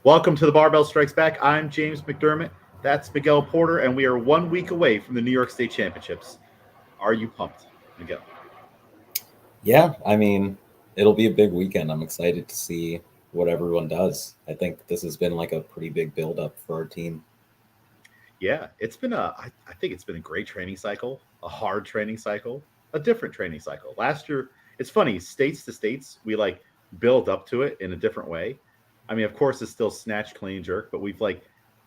Welcome to the Barbell Strikes Back. I'm James McDermott. That's Miguel Porter, and we are 1 week away from the New York State Championships. Are you pumped, Miguel? Yeah, it'll be a big weekend. I'm excited to see what everyone does. I think this has been like a pretty big buildup for our team. Yeah, I think it's been a great training cycle, a hard training cycle, a different training cycle. Last year, it's funny, states to states, we like build up to it in a different way. I mean, of course, it's still snatch, clean, jerk, but we've like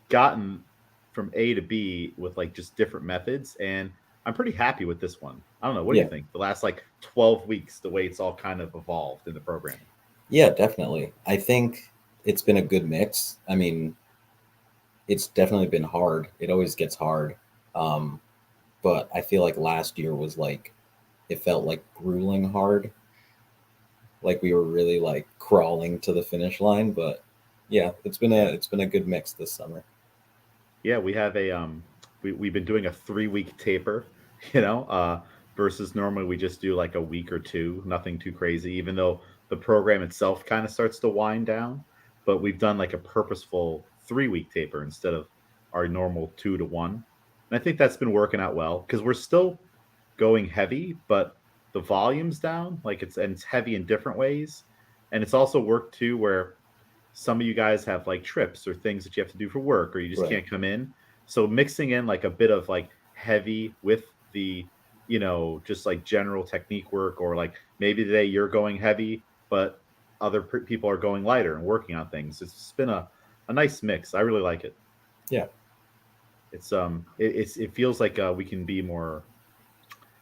gotten from A to B with like just different methods. And I'm pretty happy with this one. I don't know. What do you Yeah, think? The last like 12 weeks, the way it's all kind of evolved in the programming. yeah, definitely. I think it's been a good mix. It's definitely been hard. It always gets hard. Um, but I feel like last year was like, it felt like grueling hard. Like we were really like crawling to the finish line. But yeah, Yeah. it's been a good mix this summer. Yeah, we have we've been doing a 3 week taper, you know, versus normally we just do like a week or two, nothing too crazy, even though the program itself kind of starts to wind down. But we've done like a purposeful 3 week taper instead of our normal 2 to 1. And I think that's been working out well because we're still going heavy, but the volume's down, like it's heavy in different ways. And it's also worked too where some of you guys have like trips or things that you have to do for work or you just Right. can't come in. So mixing in like a bit of like heavy with the, just like general technique work, or like maybe today you're going heavy, but other people are going lighter and working on things. It's been a nice mix. I really like it. Yeah. It feels like we can be more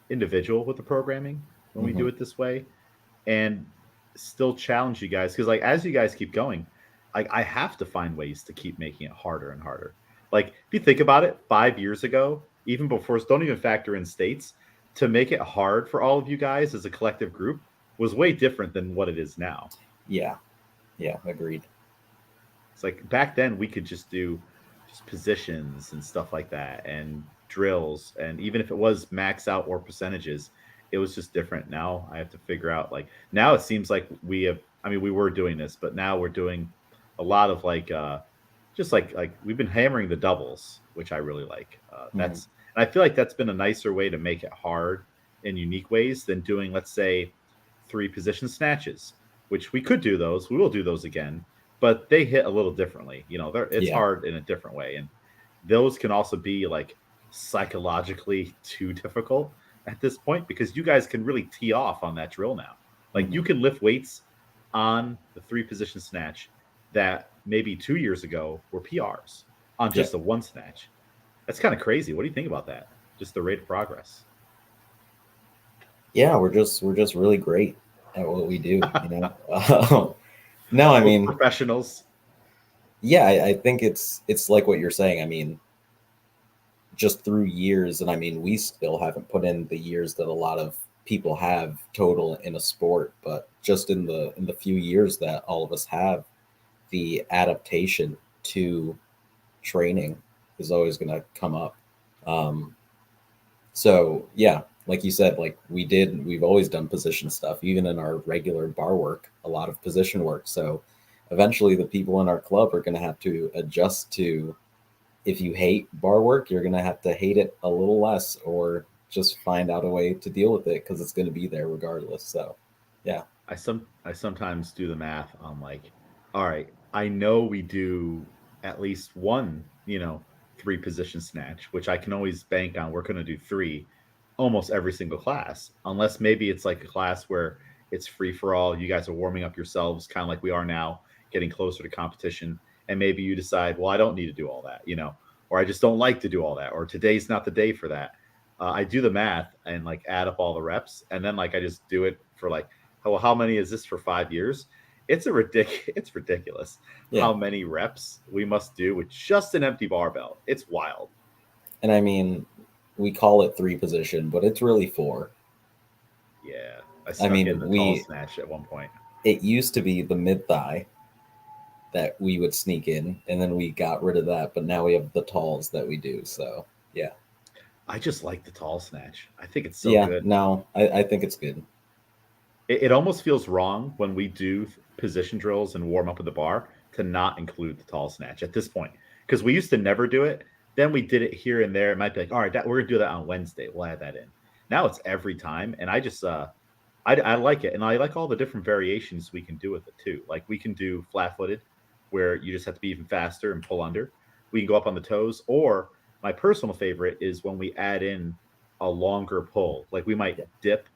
individual with the programming when we do Hmm. it this way, and still challenge you guys because like as you guys keep going, like I have to find ways to keep making it harder and harder. Like if you think about it, 5 years ago, even before, don't even factor in states, to make it hard for all of you guys as a collective group was way different than what it is now. Yeah. Yeah. Agreed. It's like back then we could just do just positions and stuff like that and drills, and even if it was max out or percentages, it was just different. Now I have to figure out like now it seems like we have, I mean we were doing this, but now we're doing a lot of like just like we've been hammering the doubles, which I really like. Hmm. That's and I feel like that's been a nicer way to make it hard in unique ways than doing, let's say, 3 position snatches, which we could do those. We will do those again, but they hit a little differently. It's Yeah. hard in a different way, and those can also be like psychologically too difficult at this point because you guys can really tee off on that drill now. Like you Hmm. can lift weights on the 3 position snatch that maybe 2 years ago were PRs on Yeah. just a one snatch. That's kind of crazy. What do you think about that? Just the rate of progress. Yeah, we're just really great at what we do, you know. No, I We're mean, professionals. yeah, I think it's like what you're saying. Just through years, and we still haven't put in the years that a lot of people have total in a sport, but just in the few years that all of us have, the adaptation to training is always going to come up. Um, So yeah, like you said, we've always done position stuff, even in our regular bar work, a lot of position work. So eventually the people in our club are going to have to adjust to, if you hate bar work, you're going to have to hate it a little less, or just find out a way to deal with it because it's going to be there regardless. So yeah. I sometimes do the math on like, all right, I know we do at least one, 3 position snatch, which I can always bank on. We're going to do three almost every single class, unless maybe it's like a class where it's free for all. You guys are warming up yourselves, kind of like we are now, getting closer to competition, and maybe you decide, well, I don't need to do all that, or I just don't like to do all that, or today's not the day for that. I do the math and like add up all the reps, and then like I just do it for like, well, how many is this for 5 years? It's ridiculous Yeah. how many reps we must do with just an empty barbell. It's wild. And we call it three position, but it's really four. Yeah, I I snuck in mean, the tall we snatch at one point. it used to be the mid thigh that we would sneak in, and then we got rid of that, but now we have the talls that we do. So yeah. I just like the tall snatch. I think it's so Yeah, good. no, I think it's good. It almost feels wrong when we do. position drills and warm up with the bar to not include the tall snatch at this point, because we used to never do it. Then we did it here and there. It might be like, all right, we're gonna do that on Wednesday. We'll add that in. Now it's every time, and I just I like it, and I like all the different variations we can do with it too. Like we can do flat-footed, where you just have to be even faster and pull under. We can go up on the toes, or my personal favorite is when we add in a longer pull. Like we might Yeah. dip,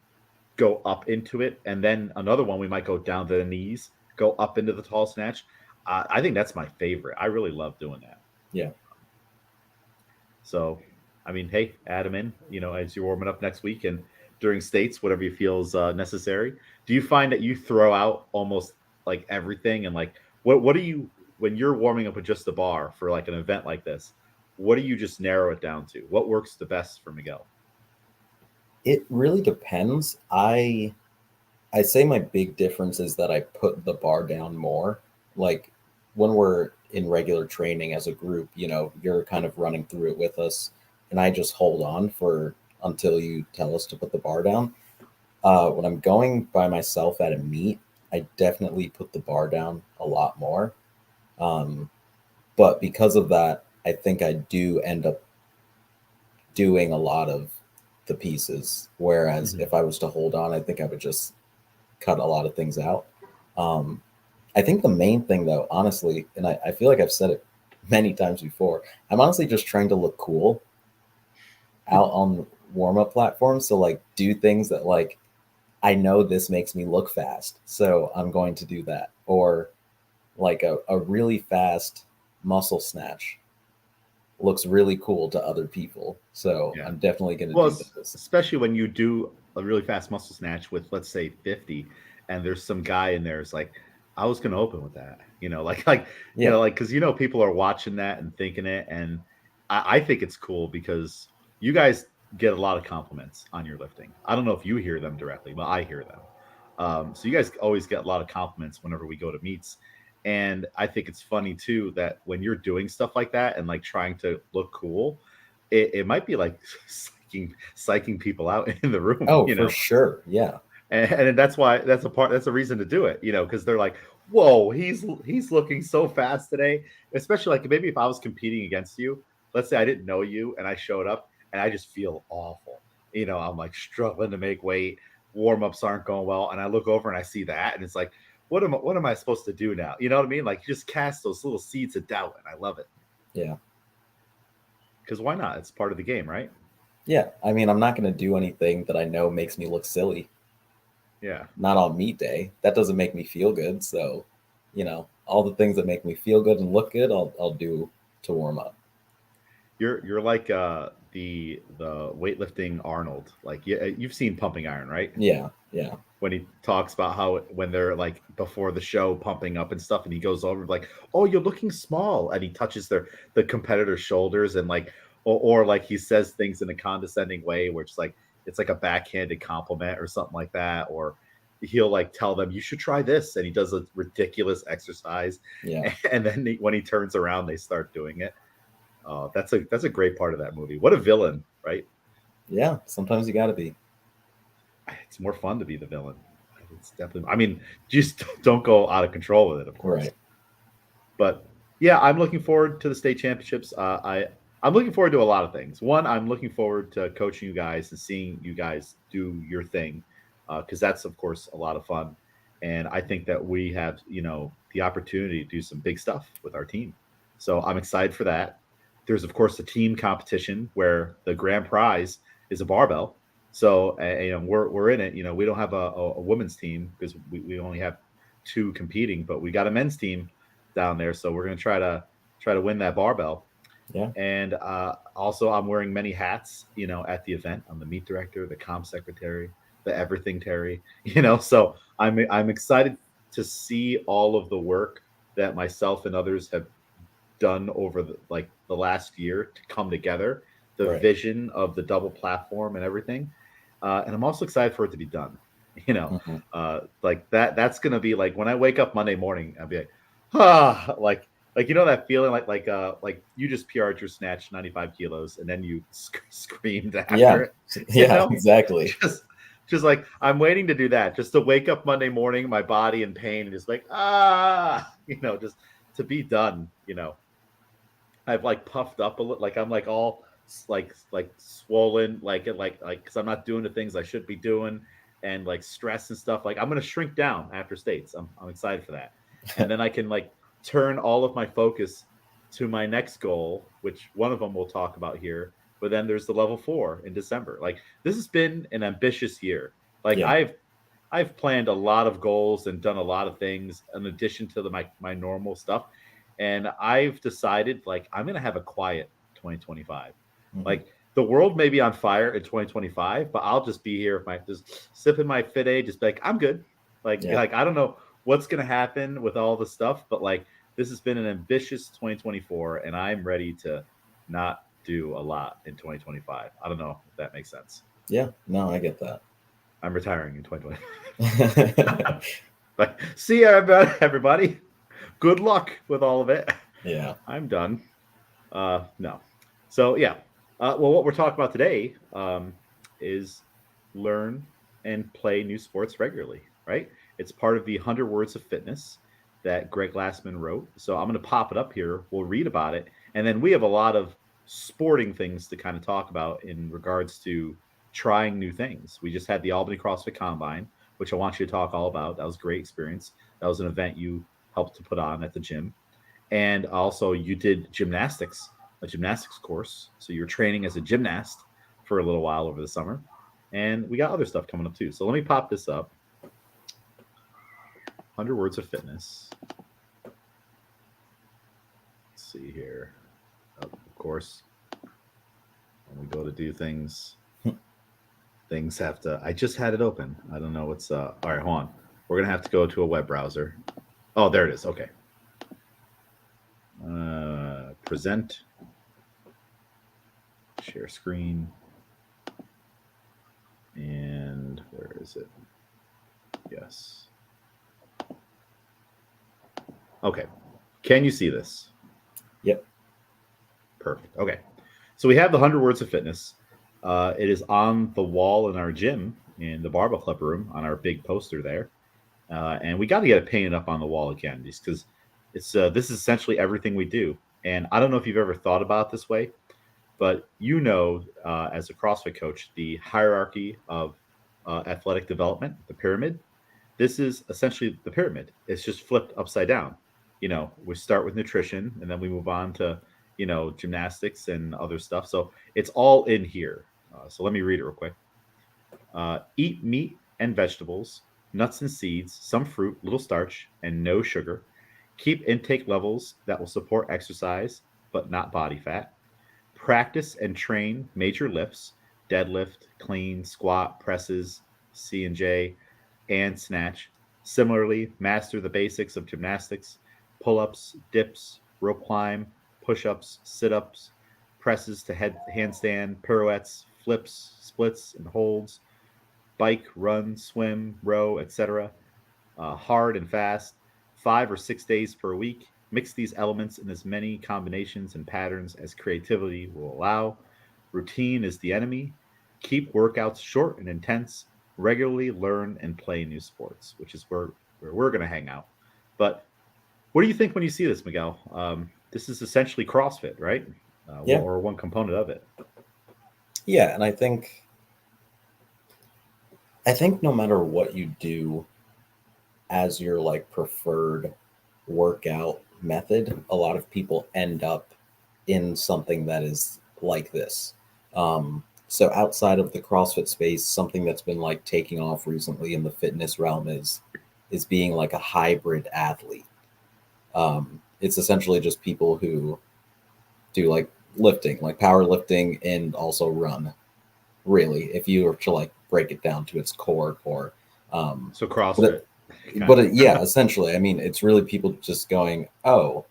go up into it, and then another one we might go down to the knees, go up into the tall snatch. I think that's my favorite. I really love doing that. Yeah. So, I mean, hey, add them in, as you're warming up next week and during states, whatever you feel is necessary. Do you find that you throw out almost like everything, and like what do you, when you're warming up with just the bar for like an event like this? What do you just narrow it down to? What works the best for Miguel? It really depends. I say my big difference is that I put the bar down more. Like when we're in regular training as a group, you're kind of running through it with us, and I just hold on for until you tell us to put the bar down. When I'm going by myself at a meet, I definitely put the bar down a lot more. Um, but because of that, I think I do end up doing a lot of the pieces. Whereas Mhm. if I was to hold on, I think I would just cut a lot of things out. Um, I think the main thing, though, honestly, and I feel like I've said it many times before, I'm honestly just trying to look cool out on warm up platforms. So, like, do things that, like, I know this makes me look fast. So I'm going to do that. Or, like, a really fast muscle snatch looks really cool to other people. So Yeah. I'm definitely going to Well, do those. especially when you do a really fast muscle snatch with, let's say, 50, and there's some guy in there is like, I was going to open with that, Yeah. because people are watching that and thinking it, and I think it's cool because you guys get a lot of compliments on your lifting. I don't know if you hear them directly, but I hear them. So you guys always get a lot of compliments whenever we go to meets. And I think it's funny too that when you're doing stuff like that and like trying to look cool, it might be like psyching people out in the room, Oh, for sure. Yeah. and that's why that's a reason to do it, because they're like, whoa, he's looking so fast today. Especially like maybe if I was competing against you, let's say I didn't know you and I showed up and I just feel awful. I'm like struggling to make weight, warm-ups aren't going well, and I look over and I see that, and it's like, what am I supposed to do now? You know what I mean? Like you just cast those little seeds of doubt, and I love it. Yeah. Because why not? It's part of the game, right? Yeah. I mean, I'm not going to do anything that I know makes me look silly. Yeah. Not on meet day. That doesn't make me feel good. So, all the things that make me feel good and look good, I'll do to warm up. You're like the weightlifting Arnold. Like you've seen Pumping Iron, right? Yeah. Yeah. When he talks about how when they're like before the show pumping up and stuff, and he goes over like, "Oh, you're looking small," and he touches the competitor's shoulders, and like, or like he says things in a condescending way, where it's like a backhanded compliment or something like that, or he'll like tell them you should try this, and he does a ridiculous exercise, Yeah. and then when he turns around, they start doing it. That's a great part of that movie. What a villain, right? Yeah. Sometimes you got to be. It's more fun to be the villain. It's definitely. I mean, just don't go out of control with it, of course. Right. But yeah, I'm looking forward to the state championships. I'm looking forward to a lot of things. One, I'm looking forward to coaching you guys and seeing you guys do your thing, because that's of course a lot of fun. And I think that we have the opportunity to do some big stuff with our team. So I'm excited for that. There's of course the team competition where the grand prize is a barbell. So we're in it. We don't have a women's team because we only have two competing, but we got a men's team down there. So we're going to try to win that barbell. Yeah. And also, I'm wearing many hats. At the event, I'm the meet director, the comp secretary, the everything Terry. So I'm excited to see all of the work that myself and others have done over the last year to come together. The Right. vision of the double platform and everything, and I'm also excited for it to be done. Hmm. Like that's gonna be like when I wake up Monday morning, I'll be like, ah, like that feeling like you just PR'd your snatch 95 kilos and then you screamed after Yeah. it, you Yeah. know, Exactly. just just like I'm waiting to do that, just to wake up Monday morning, my body in pain, and just like just to be done. I've like puffed up a little, like I'm like all like swollen, like because I'm not doing the things I should be doing, and like stress and stuff. Like I'm gonna shrink down after states. I'm excited for that, and then I can like turn all of my focus to my next goal, which one of them we'll talk about here. But then there's the level 4 in December. Like this has been an ambitious year. Like Yeah. I've planned a lot of goals and done a lot of things in addition to my normal stuff. And I've decided like I'm gonna have a quiet 2025. Mhm. Like the world may be on fire in 2025, but I'll just be here with my just sipping my Fit A, just like I'm good. Yeah. Like I don't know what's gonna happen with all the stuff, but like this has been an ambitious 2024, and I'm ready to not do a lot in 2025. I don't know if that makes sense. Yeah. No, I get that. I'm retiring in 2020. But see you, everybody. Good luck with all of it. Yeah. I'm done. No. So yeah. Well, what we're talking about today is learn and play new sports regularly. Right? It's part of the 100 Words of Fitness that Greg Glassman wrote. So I'm going to pop it up here. We'll read about it, and then we have a lot of sporting things to kind of talk about in regards to trying new things. We just had the Albany CrossFit Combine, which I want you to talk all about. That was a great experience. That was an event you helped to put on at the gym. And also you did gymnastics, a gymnastics course. So you're training as a gymnast for a little while over the summer. And we got other stuff coming up too. So let me pop this up. 100 Words of Fitness. Let's see here. Of course, when we go to do things, things have to. I just had it open. I don't know what's. All right, hold on. We're gonna have to go to a web browser. Oh, there it is. Okay. Present. Share screen. And where is it? Yes. Okay. Can you see this? Yep. Perfect. Okay. So we have the 100 Words of Fitness. It is on the wall in our gym in the Barbell Club room on our big poster there. And we got to get it painted up on the wall again, just because this is essentially everything we do. And I don't know if you've ever thought about it this way, but as a CrossFit coach, the hierarchy of athletic development, the pyramid. This is essentially the pyramid. It's just flipped upside down. We start with nutrition, and then we move on to gymnastics and other stuff. So it's all in here. So let me read it real quick. Eat meat and vegetables, nuts and seeds, some fruit, little starch, and no sugar. Keep intake levels that will support exercise, but not body fat. Practice and train major lifts, deadlift, clean, squat, presses, C and J, and snatch. Similarly, master the basics of gymnastics, pull-ups, dips, rope climb, push-ups, sit-ups, presses to handstand, pirouettes, flips, splits, and holds, bike, run, swim, row, etc. Hard and fast, 5 or 6 days per week. Mix these elements in as many combinations and patterns as creativity will allow. Routine is the enemy. Keep workouts short and intense. Regularly learn and play new sports, which is where we're going to hang out. But what do you think when you see this, Miguel? This is essentially CrossFit, right? Yeah. Or one component of it. Yeah, and I think no matter what you do as your like preferred workout method, a lot of people end up in something that is like this. So outside of the CrossFit space, something that's been like taking off recently in the fitness realm is being like a hybrid athlete. It's essentially just people who do like lifting, like powerlifting, and also run. Really, if you were to like break it down to its core. So CrossFit. Yeah, essentially, I mean, it's really people just going, oh,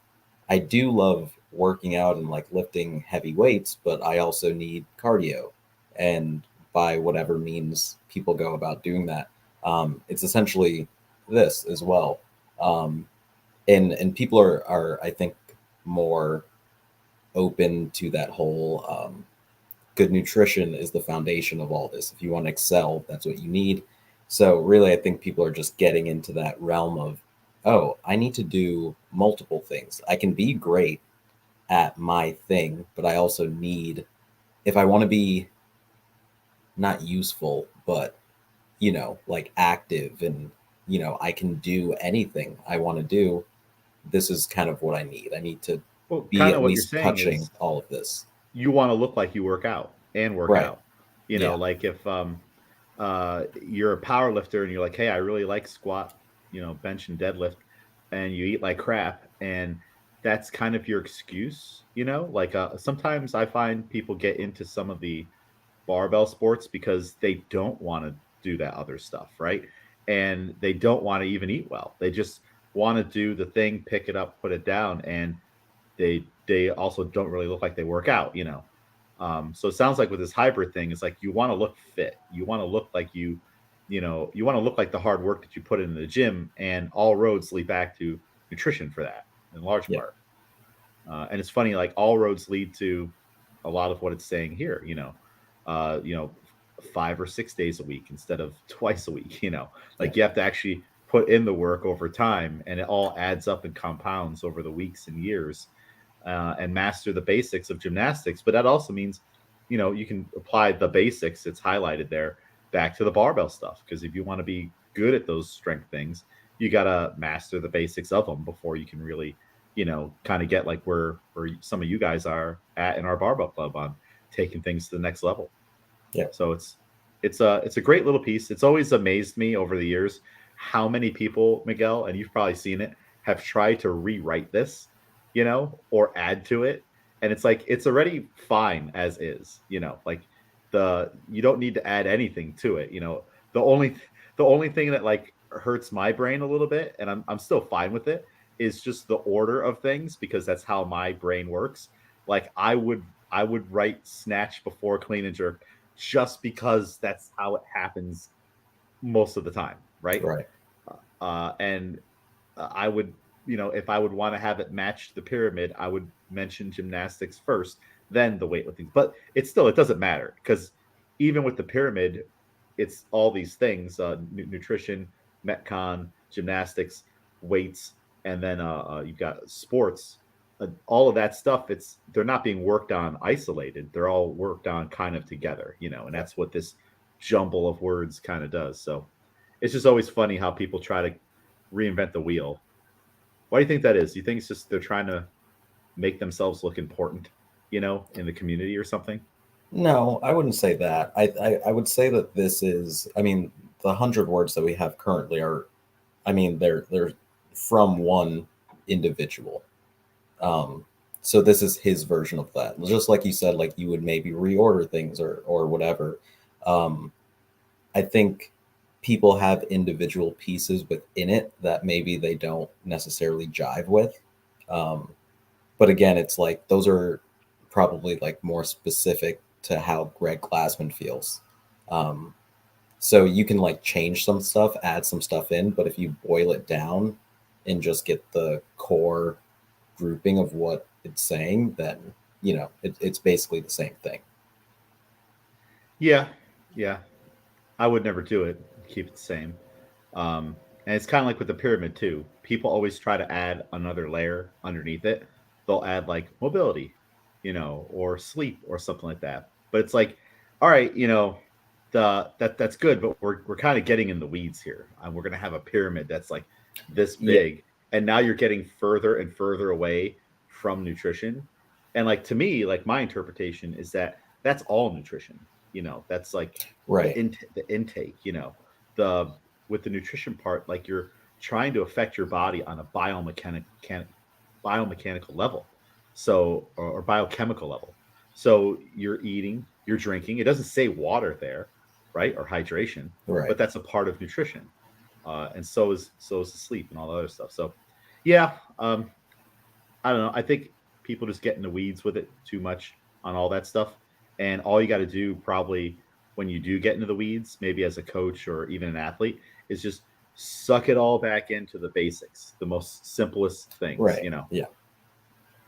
I do love working out and like lifting heavy weights, but I also need cardio. And by whatever means people go about doing that, it's essentially this as well. And people are I think more open to that whole good nutrition is the foundation of all this. If you want to excel, that's what you need. So really, I think people are just getting into that realm of, oh, I need to do multiple things. I can be great at my thing, but I also need, if I want to be not useful, but, like active and, I can do anything I want to do. This is kind of what I need. I need to Well, be kind of at what you're least saying touching is all of this. you want to look like you work out and work Right. out. Yeah. Like if you're a power lifter and you're like, hey, I really like squat, bench and deadlift, and you eat like crap, and that's kind of your excuse. Like sometimes I find people get into some of the barbell sports because they don't want to do that other stuff, right? And they don't want to even eat well. They just want to do the thing, pick it up, put it down, and they also don't really look like they work out. So it sounds like with this hybrid thing, it's like you want to look fit. You want to look like you want to look like the hard work that you put in the gym, and all roads lead back to nutrition for that in large Yeah. part. And it's funny, like all roads lead to a lot of what it's saying here. Uh, you know, 5 or 6 days a week instead of twice a week. Yeah. Like you have to actually put in the work over time, and it all adds up and compounds over the weeks and years, and master the basics of gymnastics. But that also means, you can apply the basics. It's highlighted there back to the barbell stuff because if you want to be good at those strength things, you gotta master the basics of them before you can really kind of get like where some of you guys are at in our barbell club on taking things to the next level. Yeah. So it's a great little piece. It's always amazed me over the years how many people, Miguel, and you've probably seen it, have tried to rewrite this, or add to it. And it's like it's already fine as is, like you don't need to add anything to it. The only the only thing that like hurts my brain a little bit, and I'm still fine with it, is just the order of things because that's how my brain works. Like I would write snatch before clean and jerk just because that's how it happens most of the time, right? Right. And I would, if I would want to have it match the pyramid, I would mention gymnastics first, then the weightlifting. But it doesn't matter because even with the pyramid, it's all these things: nutrition, metcon, gymnastics, weights, and then you've got sports. All of that stuff, they're not being worked on isolated. They're all worked on kind of together, and Yeah. that's what this jumble of words kind of does. So it's just always funny how people try to reinvent the wheel. Why do you think that is? Do you think it's just they're trying to make themselves look important, in the community or something? No, I wouldn't say that. I would say that this is, I mean, the 100 words that we have currently are, I mean, they're from one individual. Um, so this is his version of that. Just like you said, like you would maybe reorder things or whatever. Um, I think people have individual pieces within it that maybe they don't necessarily jive with. Um, but again, it's like those are probably like more specific to how Greg Glassman feels. Um, so you can like change some stuff, add some stuff in, but if you boil it down and just get the core grouping of what it's saying, then it's basically the same thing. Yeah, yeah. I would never do it. Keep it the same. And it's kind of like with the pyramid too. People always try to add another layer underneath it. They'll add like mobility, or sleep or something like that. But it's like, all right, that's good, but we're kind of getting in the weeds here. We're gonna have a pyramid that's like this Yeah, big, and now you're getting further and further away from nutrition. And like to me, like my interpretation is that that's all nutrition. That's like right, the intake. The with the nutrition part, like you're trying to affect your body on a biomechanical level, or biochemical level. So you're eating, you're drinking. It doesn't say water there, right, or hydration, right. but that's a part of nutrition, and so is the sleep and all the other stuff. So, yeah, I don't know. I think people just get in the weeds with it too much on all that stuff. And all you got to do, probably, when you do get into the weeds, maybe as a coach or even an athlete, is just suck it all back into the basics, the most simplest things, Right. Yeah.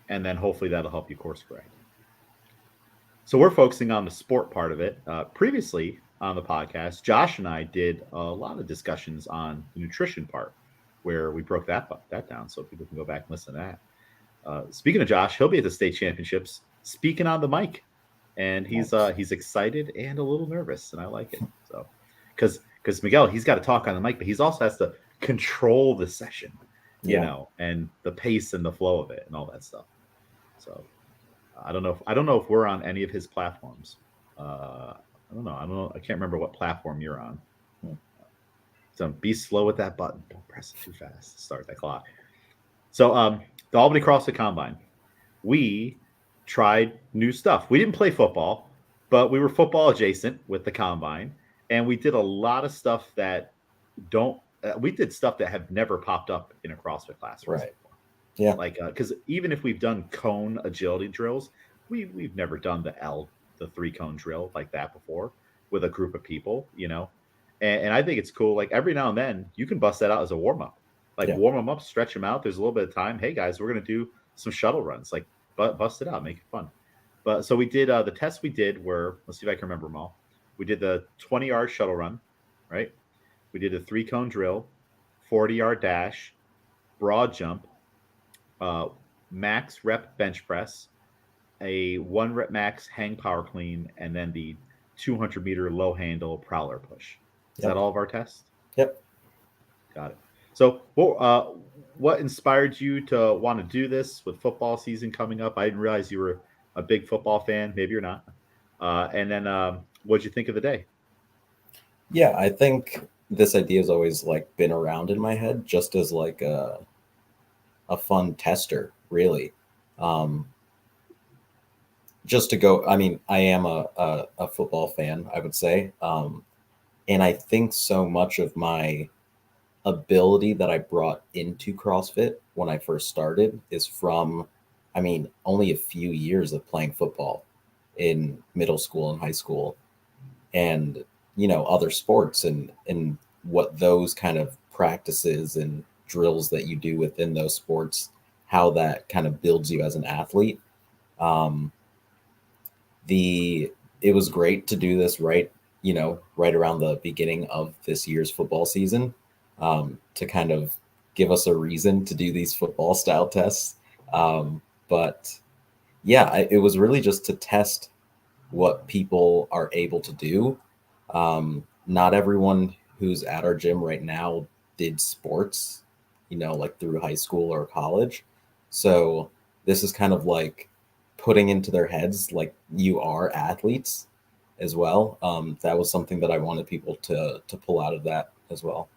and then hopefully that'll help you course correct. So we're focusing on the sport part of it. Previously on the podcast, Josh and I did a lot of discussions on the nutrition part, where we broke that down, so people can go back and listen to that. Speaking of Josh, he'll be at the state championships, speaking on the mic, and Nice. he's excited and a little nervous, and I like it. So, because Miguel, he's got to talk on the mic, but he's also has to control the session, Yeah. and the pace and the flow of it and all that stuff. So, I don't know if we're on any of his platforms. I don't know. I don't know. I can't remember what platform you're on. Hmm. So be slow with that button. Don't press it too fast. Start that clock. So the Albany CrossFit Combine, we tried new stuff. We didn't play football, but we were football adjacent with the combine, and we did a lot of stuff that don't. We did stuff that have never popped up in a CrossFit class for us Right. before. Yeah. Like because even if we've done cone agility drills, we've never done the 3 cone drill like that before with a group of people, and I think it's cool. Like every now and then, you can bust that out as a warm up. Like Yeah. warm them up, stretch them out. There's a little bit of time. Hey guys, we're gonna do some shuttle runs. Like bust it out, make it fun. But so we did the tests we did were, let's see if I can remember them all. We did the 20-yard shuttle run, right? We did a 3 cone drill, 40-yard dash, broad jump, uh, max rep bench press, a 1 rep max hang power clean, and then the 200-meter low handle prowler push. Is that Yep. all of our tests? Yep. Got it. So, what inspired you to want to do this with football season coming up? I didn't realize you were a big football fan. Maybe you're not. And then, what'd you think of the day? Yeah, I think this idea has always like been around in my head just as like a fun tester, really. Um, just to go, I mean, I am a football fan, I would say. And I think so much of my ability that I brought into CrossFit when I first started is from, I mean, only a few years of playing football in middle school and high school and, other sports and what those kind of practices and drills that you do within those sports, how that kind of builds you as an athlete. Um, it was great to do this right around the beginning of this year's football season, to kind of give us a reason to do these football style tests. But yeah, it was really just to test what people are able to do. Not everyone who's at our gym right now did sports, like through high school or college. So this is kind of like putting into their heads like you are athletes as well. That was something that I wanted people to pull out of that as well.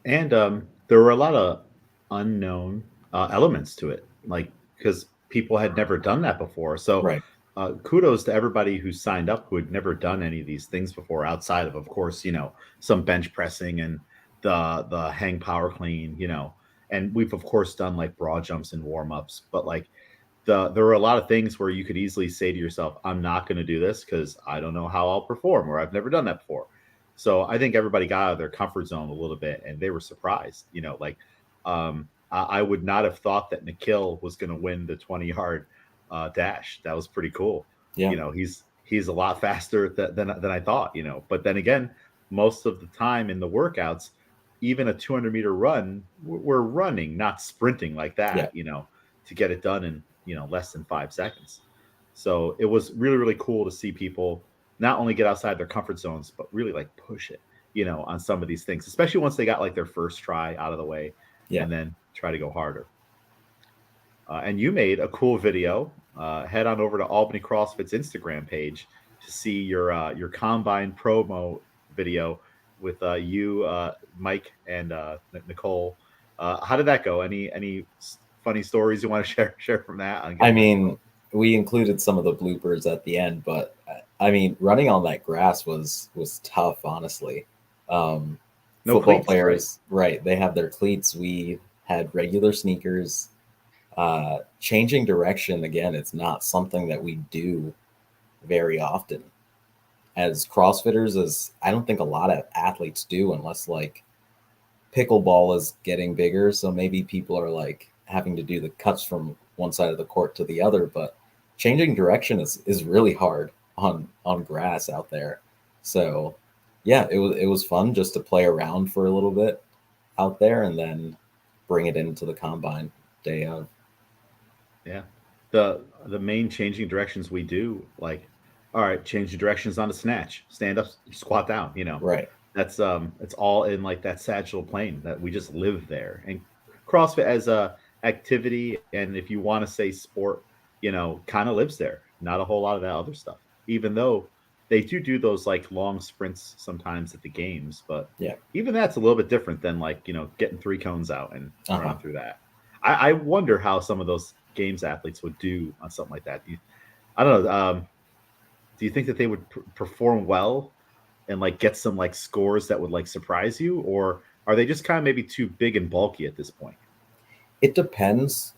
And there were a lot of unknown elements to it, like because people had never done that before. So, Right. kudos to everybody who signed up who had never done any of these things before, outside of course, some bench pressing and the hang power clean, and we've of course done like broad jumps and warm ups, but like there were a lot of things where you could easily say to yourself, I'm not going to do this because I don't know how I'll perform, or I've never done that before. So I think everybody got out of their comfort zone a little bit, and they were surprised. Like I would not have thought that Nikhil was going to win the 20-yard dash. That was pretty cool. Yeah. He's a lot faster than I thought. But then again, most of the time in the workouts, even a 200-meter run, we're running, not sprinting like Yeah. that. To get it done in less than 5 seconds. So it was really, really cool to see people not only get outside their comfort zones, but really like push it, on some of these things, especially once they got like their first try out of the way, Yeah. and then try to go harder. And you made a cool video. Head on over to Albany CrossFit's Instagram page to see your combine promo video with you, Mike, and Nicole. How did that go? Any funny stories you want to share from that? On I getting that mean, we included some of the bloopers at the end, but I mean, running on that grass was tough, honestly. no Football cleats, right? players, right? They have their cleats. We had regular sneakers. Changing direction again, it's not something that we do very often as CrossFitters. As I don't think a lot of athletes do, unless like pickleball is getting bigger, so maybe people are like having to do the cuts from one side of the court to the other. But changing direction is really hard on grass out there. So yeah, it was fun just to play around for a little bit out there and then bring it into the combine day of. Yeah. The main changing directions we do, like, all right, change the directions on the snatch, stand up, squat down, Right. That's it's all in like that sagittal plane that we just live there. And CrossFit as a activity, and if you want to say sport, kind of lives there. Not a whole lot of that other stuff. Even though they do those like long sprints sometimes at the games, but Yeah. even that's a little bit different than like, getting 3 cones out and Uh-huh. running through that. I wonder how some of those games athletes would do on something like that. I don't know. Do you think that they would perform well and like get some like scores that would like surprise you, or are they just kind of maybe too big and bulky at this point? It depends.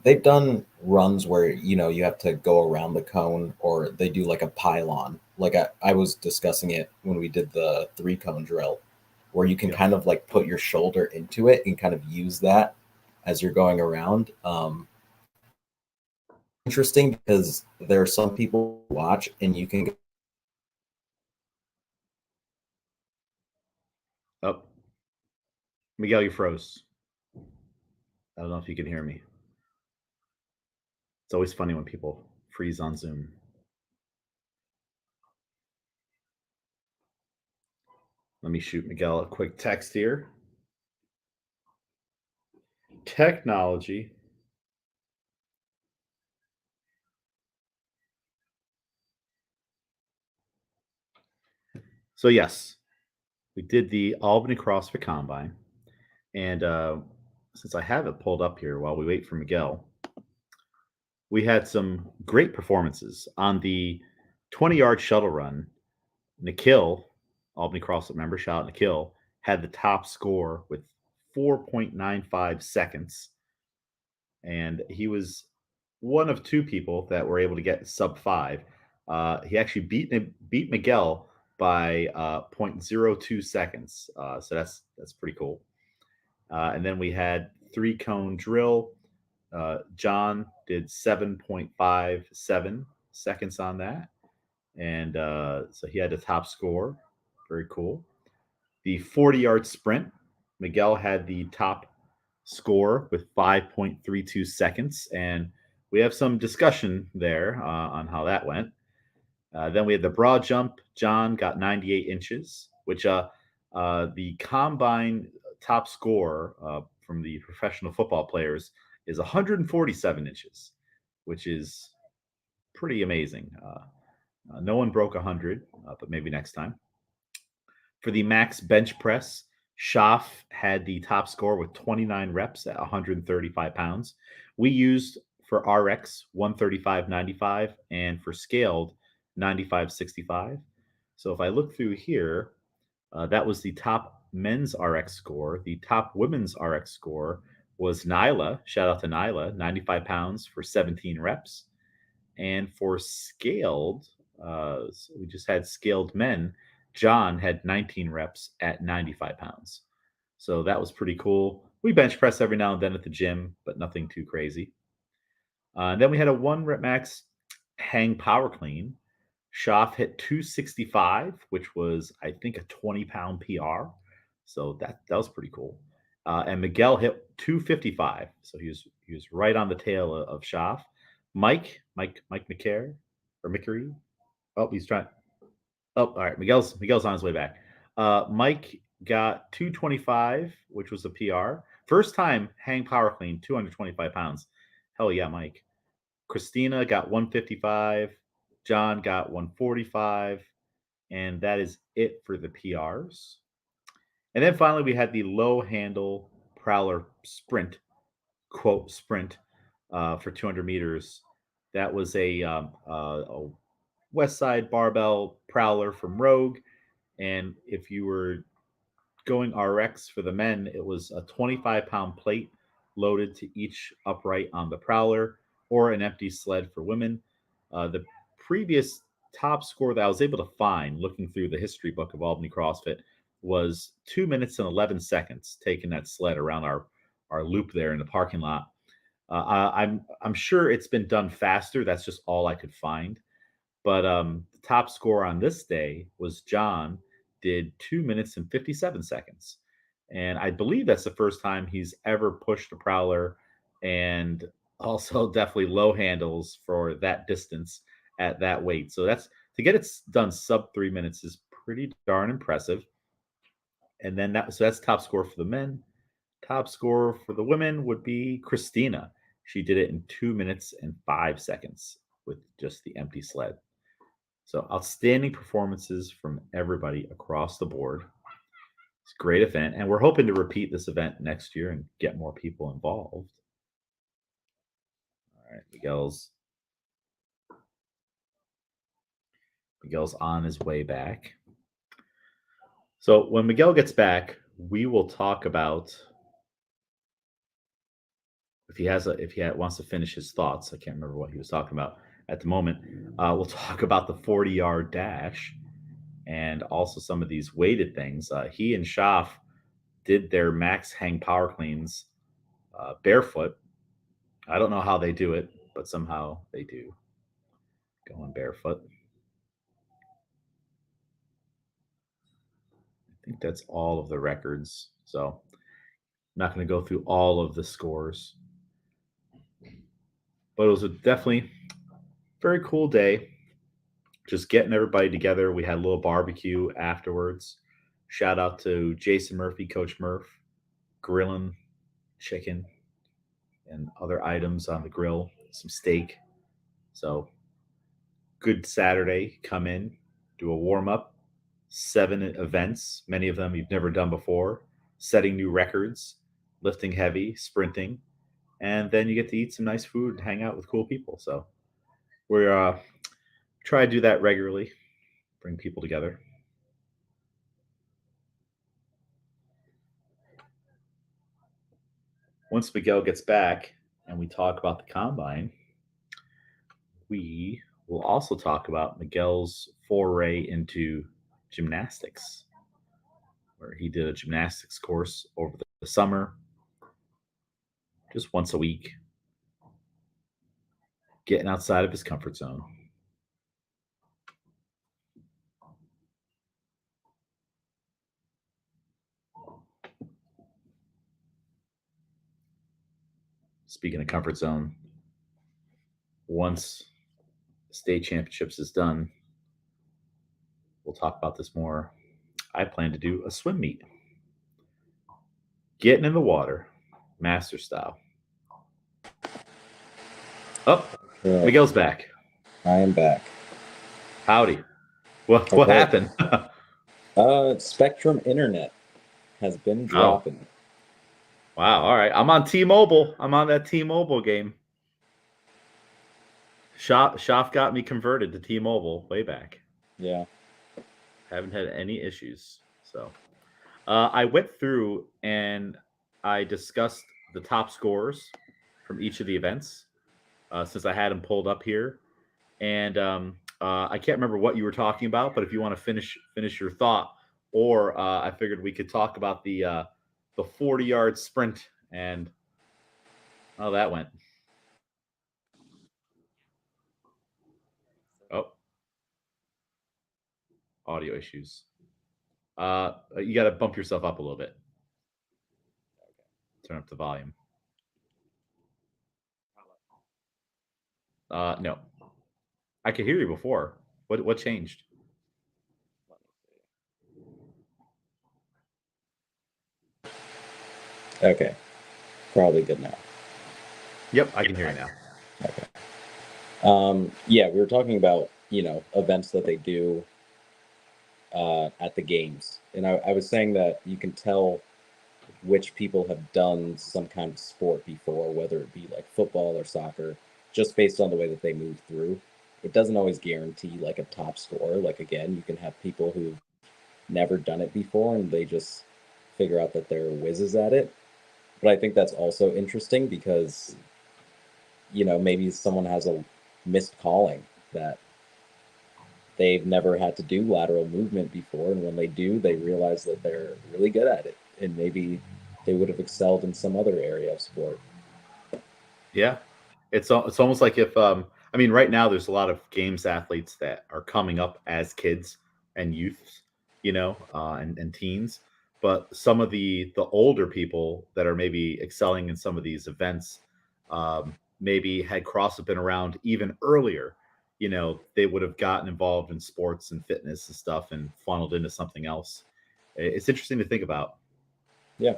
They've done runs where you have to go around the cone, or they do like a pylon. Like I was discussing it when we did the 3 cone drill, where you can Yep. kind of like put your shoulder into it and kind of use that as you're going around. Interesting because there are some people who watch and you can. Oh, Miguel, you froze. I don't know if you can hear me. It's always funny when people freeze on Zoom. Let me shoot Miguel a quick text here. Technology. So yes, we did the Albany CrossFit Combine, and since I have it pulled up here while we wait for Miguel, we had some great performances on the 20-yard shuttle run. Nikhil, Albany CrossFit member, shout out Nikhil, had the top score with 4.95 seconds. And he was one of 2 people that were able to get sub 5. He actually beat Miguel by 0.02 seconds. So that's pretty cool. And then we had 3 cone drill. John did 7.57 seconds on that. And so he had a top score. Very cool. The 40-yard sprint, Miguel had the top score with 5.32 seconds. And we have some discussion there on how that went. Then we had the broad jump. John got 98 inches, which the combine top score from the professional football players is 147 inches, which is pretty amazing. No one broke 100, but maybe next time. For the max bench press, Schaff had the top score with 29 reps at 135 pounds. We used for RX 135.95 and for scaled 95.65. So if I look through here, that was the top men's RX score. The top women's RX score was Nyla. Shout out to Nyla, 95 pounds for 17 reps. And for scaled, so we just had scaled men. John had 19 reps at 95 pounds. So that was pretty cool. We bench press every now and then at the gym, but nothing too crazy. And then we had a 1 rep max hang power clean. Schaff hit 265, which was, I think, a 20-pound PR. So that was pretty cool. And Miguel hit 255. So he was right on the tail of Schaff. Mike McCare or McCary. Oh, he's trying. Oh, all right. Miguel's on his way back. Mike got 225, which was a PR. First time hang power clean, 225 pounds. Hell yeah, Mike. Christina got 155. John got 145. And that is it for the PRs. And then finally, we had the low handle prowler sprint, quote, sprint for 200 meters. That was a West Side barbell prowler from Rogue. And if you were going RX for the men, it was a 25-pound plate loaded to each upright on the prowler, or an empty sled for women. The previous top score that I was able to find looking through the history book of Albany CrossFit was 2 minutes and 11 seconds taking that sled around our loop there in the parking lot. I'm sure it's been done faster. That's just all I could find. But the top score on this day was John did 2 minutes and 57 seconds. And I believe that's the first time he's ever pushed a prowler and also definitely low handles for that distance at that weight. So that's to get it done sub 3 minutes is pretty darn impressive. And then that's top score for the men. Top score for the women would be Christina. She did it in 2 minutes and 5 seconds with just the empty sled. So outstanding performances from everybody across the board. It's a great event, and we're hoping to repeat this event next year and get more people involved. All right, Miguel's on his way back. So when Miguel gets back, we will talk about if he wants to finish his thoughts. I can't remember what he was talking about at the moment. We'll talk about the 40-yard dash and also some of these weighted things. He and Schaff did their max hang power cleans barefoot. I don't know how they do it, but somehow they do. Going barefoot. I think that's all of the records. So I'm not going to go through all of the scores. But it was a definitely very cool day. Just getting everybody together. We had a little barbecue afterwards. Shout out to Jason Murphy, Coach Murph, grilling chicken and other items on the grill, some steak. So good Saturday. Come in, do a warm up, 7 events, many of them you've never done before, setting new records, lifting heavy, sprinting, and then you get to eat some nice food and hang out with cool people. So we're try to do that regularly, bring people together. Once Miguel gets back and we talk about the combine, we will also talk about Miguel's foray into gymnastics, where he did a gymnastics course over the summer, just once a week, getting outside of his comfort zone. Speaking of comfort zone, once state championships is done, we'll talk about this more. I plan to do a swim meet. Getting in the water, master style. Oh, Yeah, Miguel's back. I am back. Howdy. What Okay. happened? Spectrum Internet has been dropping. Wow. All right. I'm on T-Mobile. I'm on that T-Mobile game. Schaff got me converted to T-Mobile way back. Yeah. Haven't had any issues. So I went through and I discussed the top scores from each of the events since I had them pulled up here. And I can't remember what you were talking about, but if you want to finish your thought, or I figured we could talk about the 40-yard sprint and how that went. Oh, audio issues. You got to bump yourself up a little bit. Turn up the volume. No, I could hear you before. What changed? Okay. Probably good now. Yep, I can hear you now. Okay. Yeah, we were talking about, events that they do at the games. And I was saying that you can tell which people have done some kind of sport before, whether it be like football or soccer, just based on the way that they move through. It doesn't always guarantee like a top score. Like, again, you can have people who've never done it before and they just figure out that they're whizzes at it. But I think that's also interesting because, maybe someone has a missed calling that they've never had to do lateral movement before. And when they do, they realize that they're really good at it. And maybe they would have excelled in some other area of sport. Yeah. It's almost like if I mean right now there's a lot of games athletes that are coming up as kids and youths, and teens, but some of the older people that are maybe excelling in some of these events maybe had CrossFit been around even earlier, they would have gotten involved in sports and fitness and stuff and funneled into something else. It's interesting to think about Yeah,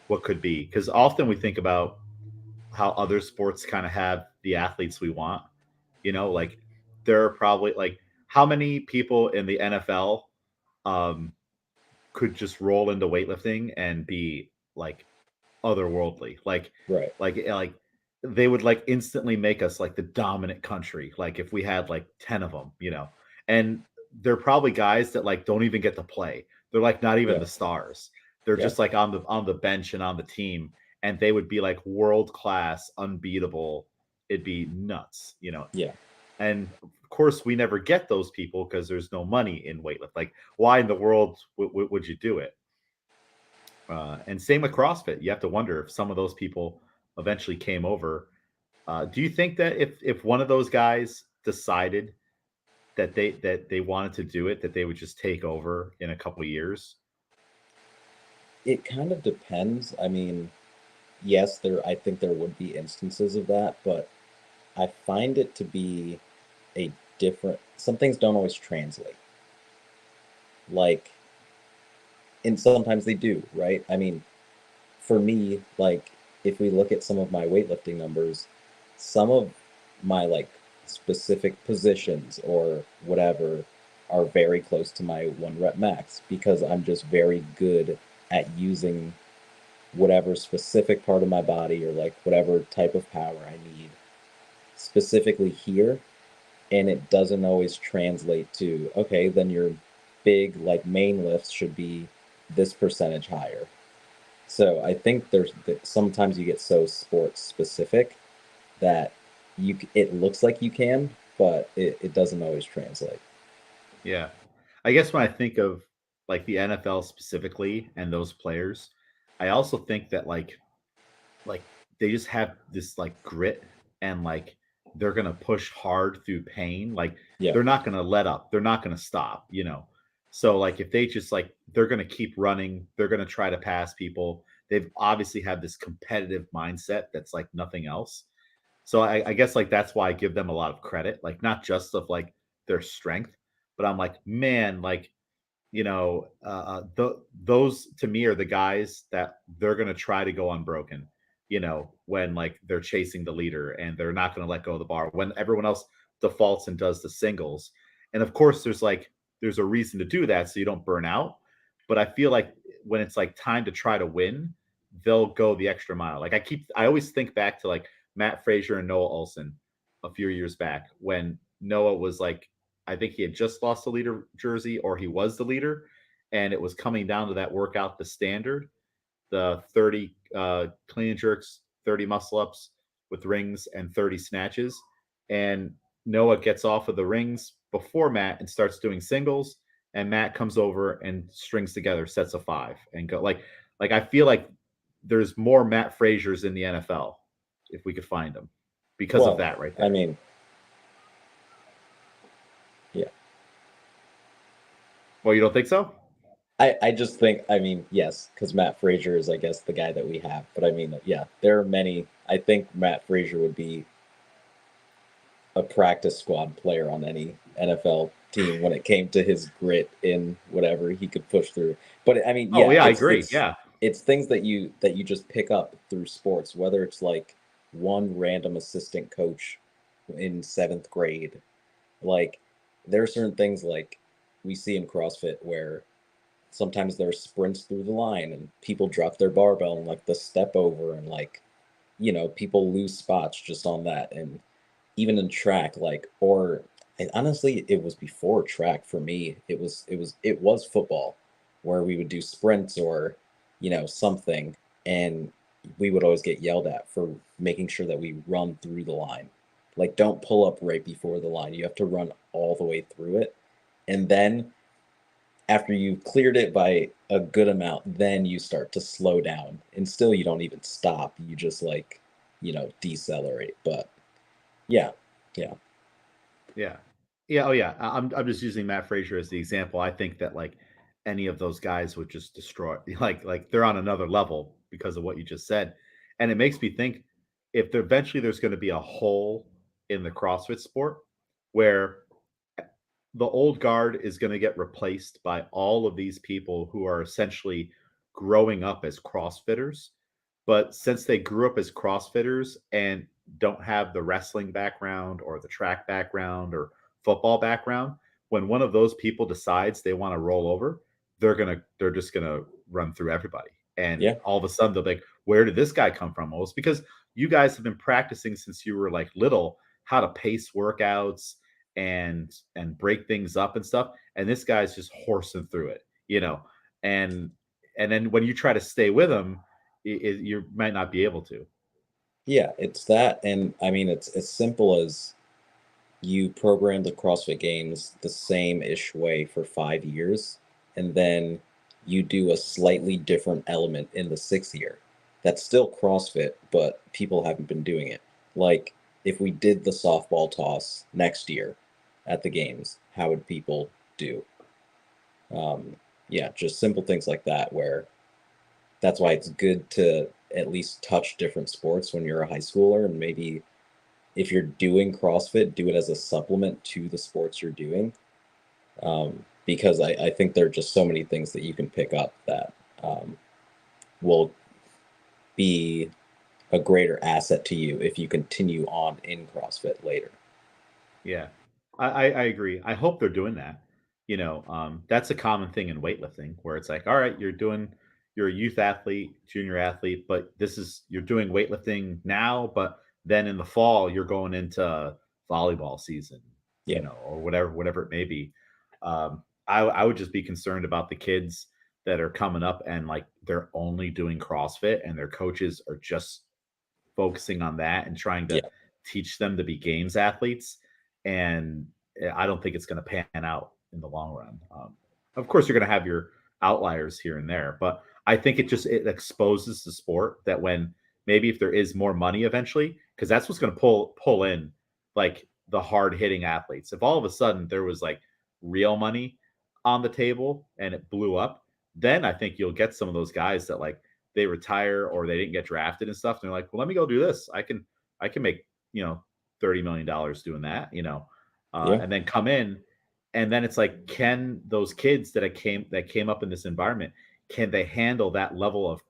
what could be, because often we think about how other sports kind of have the athletes we want. Like there are probably like how many people in the NFL um, could just roll into weightlifting and be like otherworldly. right. Like they would like instantly make us like the dominant country. Like if we had like 10 of them, and they're probably guys that like don't even get to play. They're like not even Yeah, the stars. They're yeah, just like on the bench and on the team, and they would be like world class, unbeatable. It'd be nuts. yeah. And of course, we never get those people because there's no money in weightlift. Like, why in the world would you do it? And same with CrossFit. You have to wonder if some of those people eventually came over. Do you think that if one of those guys decided that they wanted to do it, that they would just take over in a couple of years? It kind of depends. I mean, yes, I think there would be instances of that, but I find it to be a some things don't always translate. Like, and sometimes they do, right? I mean, for me, like, if we look at some of my weightlifting numbers, some of my like specific positions or whatever are very close to my 1 rep max because I'm just very good at using whatever specific part of my body or like whatever type of power I need specifically here. And it doesn't always translate to, okay, then your big like main lifts should be this percentage higher. So I think sometimes you get so sports specific that it looks like you can, but it doesn't always translate. Yeah. I guess when I think of like the NFL specifically and those players, I also think that like they just have this like grit, and like they're gonna push hard through pain. Like Yeah, they're not gonna let up. They're not gonna stop. So like if they just like they're gonna keep running, they're gonna try to pass people. They've obviously had this competitive mindset that's like nothing else. So I guess like that's why I give them a lot of credit, like not just of like their strength, but I'm like, man, like those to me are the guys that they're going to try to go unbroken, when like they're chasing the leader and they're not going to let go of the bar when everyone else defaults and does the singles. And of course, there's a reason to do that so you don't burn out. But I feel like when it's like time to try to win, they'll go the extra mile. Like I always think back to like Matt Frazier and Noah Olson a few years back when Noah was like, I think he had just lost the leader jersey or he was the leader. And it was coming down to that workout, the standard, the 30 clean and jerks, 30 muscle ups with rings, and 30 snatches. And Noah gets off of the rings before Matt and starts doing singles. And Matt comes over and strings together sets of five and go like I feel like there's more Matt Fraziers in the NFL if we could find them because of well, that right I there. mean, yeah, Well, you don't think so? I just think, I mean, yes, because Matt Frazier is, I guess, the guy that we have. But I mean, yeah, there are many. I think Matt Frazier would be a practice squad player on any NFL team when it came to his grit in whatever he could push through. But I mean, Oh yeah, yeah, I agree. Yeah. it's things that you just pick up through sports, whether it's like one random assistant coach in 7th grade. Like there are certain things like we see in CrossFit where sometimes there's sprints through the line and people drop their barbell and like the step over and like people lose spots just on that. And even in track, like, or and honestly, it was before track for me. It was football where we would do sprints or something, and we would always get yelled at for making sure that we run through the line. Like, don't pull up right before the line. You have to run all the way through it, and then after you've cleared it by a good amount, then you start to slow down. And still, you don't even stop. You just like decelerate. But yeah, yeah, Yeah. Yeah. Oh, yeah. I'm just using Matt Frazier as the example. I think that like any of those guys would just destroy, like they're on another level because of what you just said, and it makes me think if eventually there's going to be a hole in the CrossFit sport where the old guard is going to get replaced by all of these people who are essentially growing up as CrossFitters. But since they grew up as CrossFitters and don't have the wrestling background or the track background or football background, when one of those people decides they want to roll over, they're just gonna run through everybody. And yeah, all of a sudden they'll be like, where did this guy come from? Well, it's because you guys have been practicing since you were like little how to pace workouts and break things up and stuff. And this guy's just horsing through it. And and then when you try to stay with him, you might not be able to. yeah. It's that, and I mean, it's as simple as you program the CrossFit Games the same-ish way for 5 years, and then you do a slightly different element in the sixth year. That's still CrossFit, but people haven't been doing it. Like if we did the softball toss next year at the games, how would people do? Um, yeah, just simple things like that, where that's why it's good to at least touch different sports when you're a high schooler, and maybe if you're doing CrossFit, do it as a supplement to the sports you're doing. Because I think there are just so many things that you can pick up that will be a greater asset to you if you continue on in CrossFit later. Yeah, I agree. I hope they're doing that. That's a common thing in weightlifting where it's like, all right, you're a youth athlete, junior athlete, but you're doing weightlifting now, but then in the fall you're going into volleyball season, Yeah, or whatever it may be. I would just be concerned about the kids that are coming up and like they're only doing CrossFit and their coaches are just focusing on that and trying to yeah, teach them to be games athletes. And I don't think it's going to pan out in the long run. Of course, you're going to have your outliers here and there, but I think it exposes the sport that when maybe if there is more money eventually, because that's what's going to pull in like the hard hitting athletes. If all of a sudden there was like real money on the table and it blew up, then I think you'll get some of those guys that like they retire or they didn't get drafted and stuff. And they're like, well, let me go do this. I can make, $30 million doing that. yeah, And then come in. And then it's like, can those kids that came up in this environment, can they handle that level of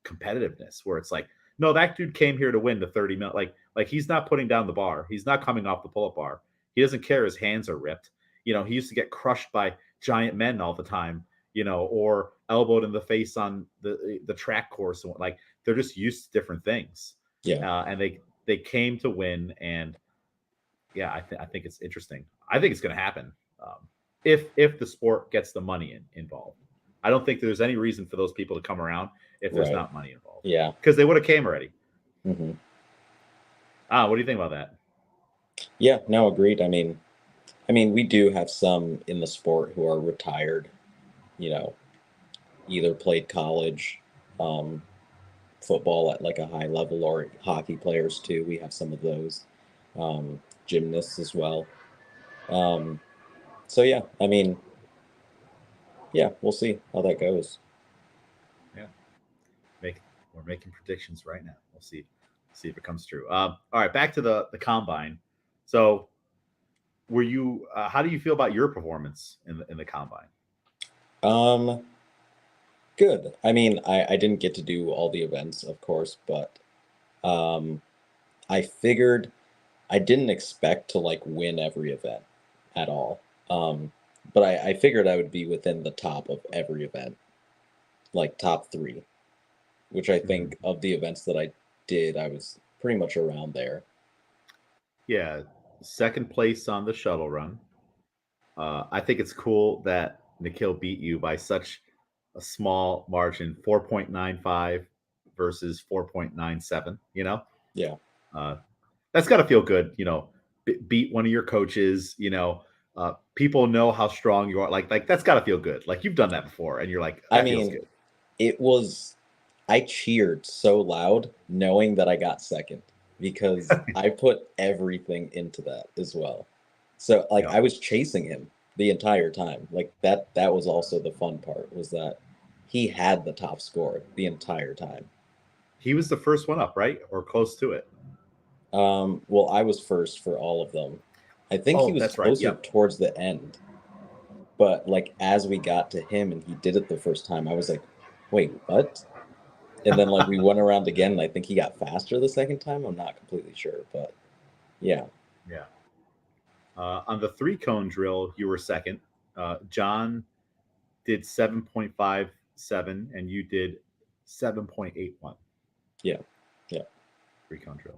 competitiveness where it's like, no, that dude came here to win the 30 million. Like he's not putting down the bar. He's not coming off the pull-up bar. He doesn't care. His hands are ripped. He used to get crushed by giant men all the time, or elbowed in the face on the track course. And like they're just used to different things, yeah, and they came to win. And yeah, I think it's interesting. I think it's going to happen if the sport gets the money involved. I don't think there's any reason for those people to come around if there's right. not money involved Yeah. because they would have came already. Hmm. What do you think about that? Yeah, no, agreed. I mean, we do have some in the sport who are retired, you know, either played college, um, football at like a high level, or hockey players too. We have some of those, gymnasts as well. Um, so yeah, I mean, yeah, we'll see how that goes. Yeah, make we're making predictions right now. We'll see if it comes true. All right, back to the combine. So, were you? How do you feel about your performance in the combine? Um, Good. I mean, I didn't get to do all the events, of course, but um, I figured I didn't expect to like win every event at all. But I figured I would be within the top of every event, like top three, which I Mhm. think of the events that I did, I was pretty much around there. Yeah, second place on the shuttle run. I think it's cool that Nikhil beat you by such a small margin, 4.95 versus 4.97. Yeah. Uh, that's got to feel good. Beat one of your coaches. People know how strong you are. Like that's got to feel good. Like you've done that before, and you're like, I that feels mean, good. it was, I cheered so loud knowing that I got second. because I put everything into that as well. So like Yeah. I was chasing him the entire time. Like that was also the fun part, was that he had the top score the entire time. He was the first one up, right? Or close to it. Well, I was first for all of them. I think he Oh, was that's right. closer Yep. towards the end, but like as we got to him and he did it the first time, I was like, wait, what? And then like we went around again, and I think he got faster the second time. I'm not completely sure, but yeah. Yeah. On the 3 cone drill, you were second. John did 7.57 and you did 7.81. Yeah. Yeah. 3 cone drill.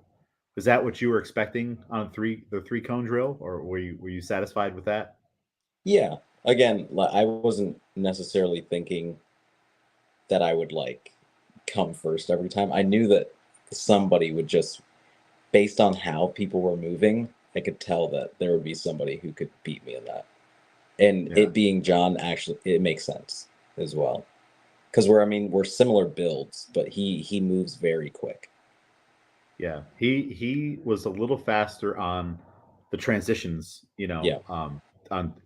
Was that what you were expecting on the 3 cone drill, or were you satisfied with that? Yeah. Again, I wasn't necessarily thinking that I would like come first every time. I knew that somebody would just, based on how people were moving, I could tell that there would be somebody who could beat me in that. And Yeah. it being John, actually, it makes sense as well. Because I mean, we're similar builds, but he moves very quick. Yeah. He was a little faster on the transitions, Yeah. on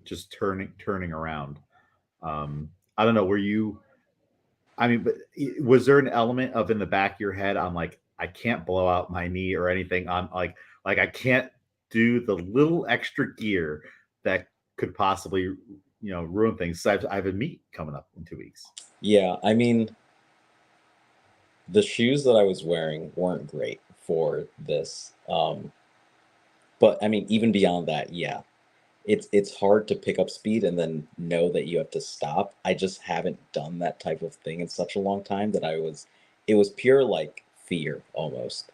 just turning around. I don't know, were you I mean, but was there an element of in the back of your head on like I can't blow out my knee or anything on like I can't do the little extra gear that could possibly ruin things. So I have a meet coming up in 2 weeks. Yeah. I mean, the shoes that I was wearing weren't great for this. But I mean, even beyond that, yeah, it's hard to pick up speed and then know that you have to stop. I just haven't done that type of thing in such a long time that it was pure like fear almost.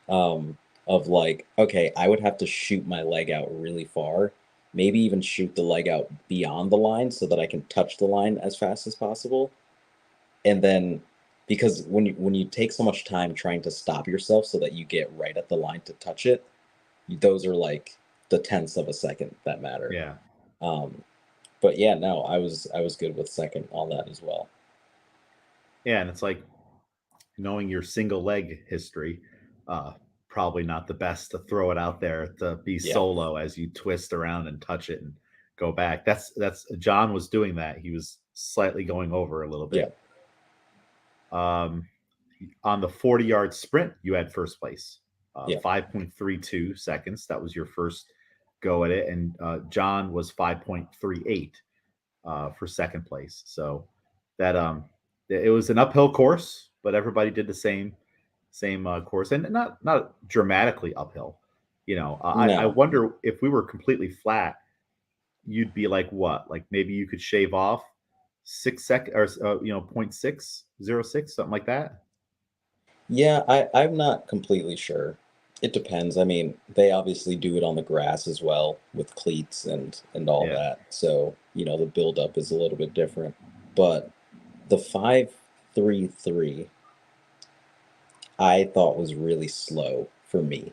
Um, of like, okay, I would have to shoot my leg out really far, maybe even shoot the leg out beyond the line so that I can touch the line as fast as possible. And then because when you take so much time trying to stop yourself so that you get right at the line to touch it, those are like the tenths of a second that matter. Yeah. Um, but yeah, no, I was good with second on that as well. Yeah, and it's like knowing your single leg history, uh, probably not the best to throw it out there to be Yeah, solo as you twist around and touch it and go back. That's John was doing that. He was slightly going over a little yeah, bit. Um, on the 40-yard sprint, you had first place, yeah, 5.32 seconds. That was your first go at it, and John was 5.38 for second place. So that it was an uphill course, but everybody did the same course, and not dramatically uphill. I no, wonder if we were completely flat, you'd be like what? Like maybe you could shave off 6 sec or 0.606, something like that. yeah. I'm not completely sure. It depends. I mean, they obviously do it on the grass as well with cleats and all Yeah, that. So the buildup is a little bit different. But the 5.33 I thought was really slow for me.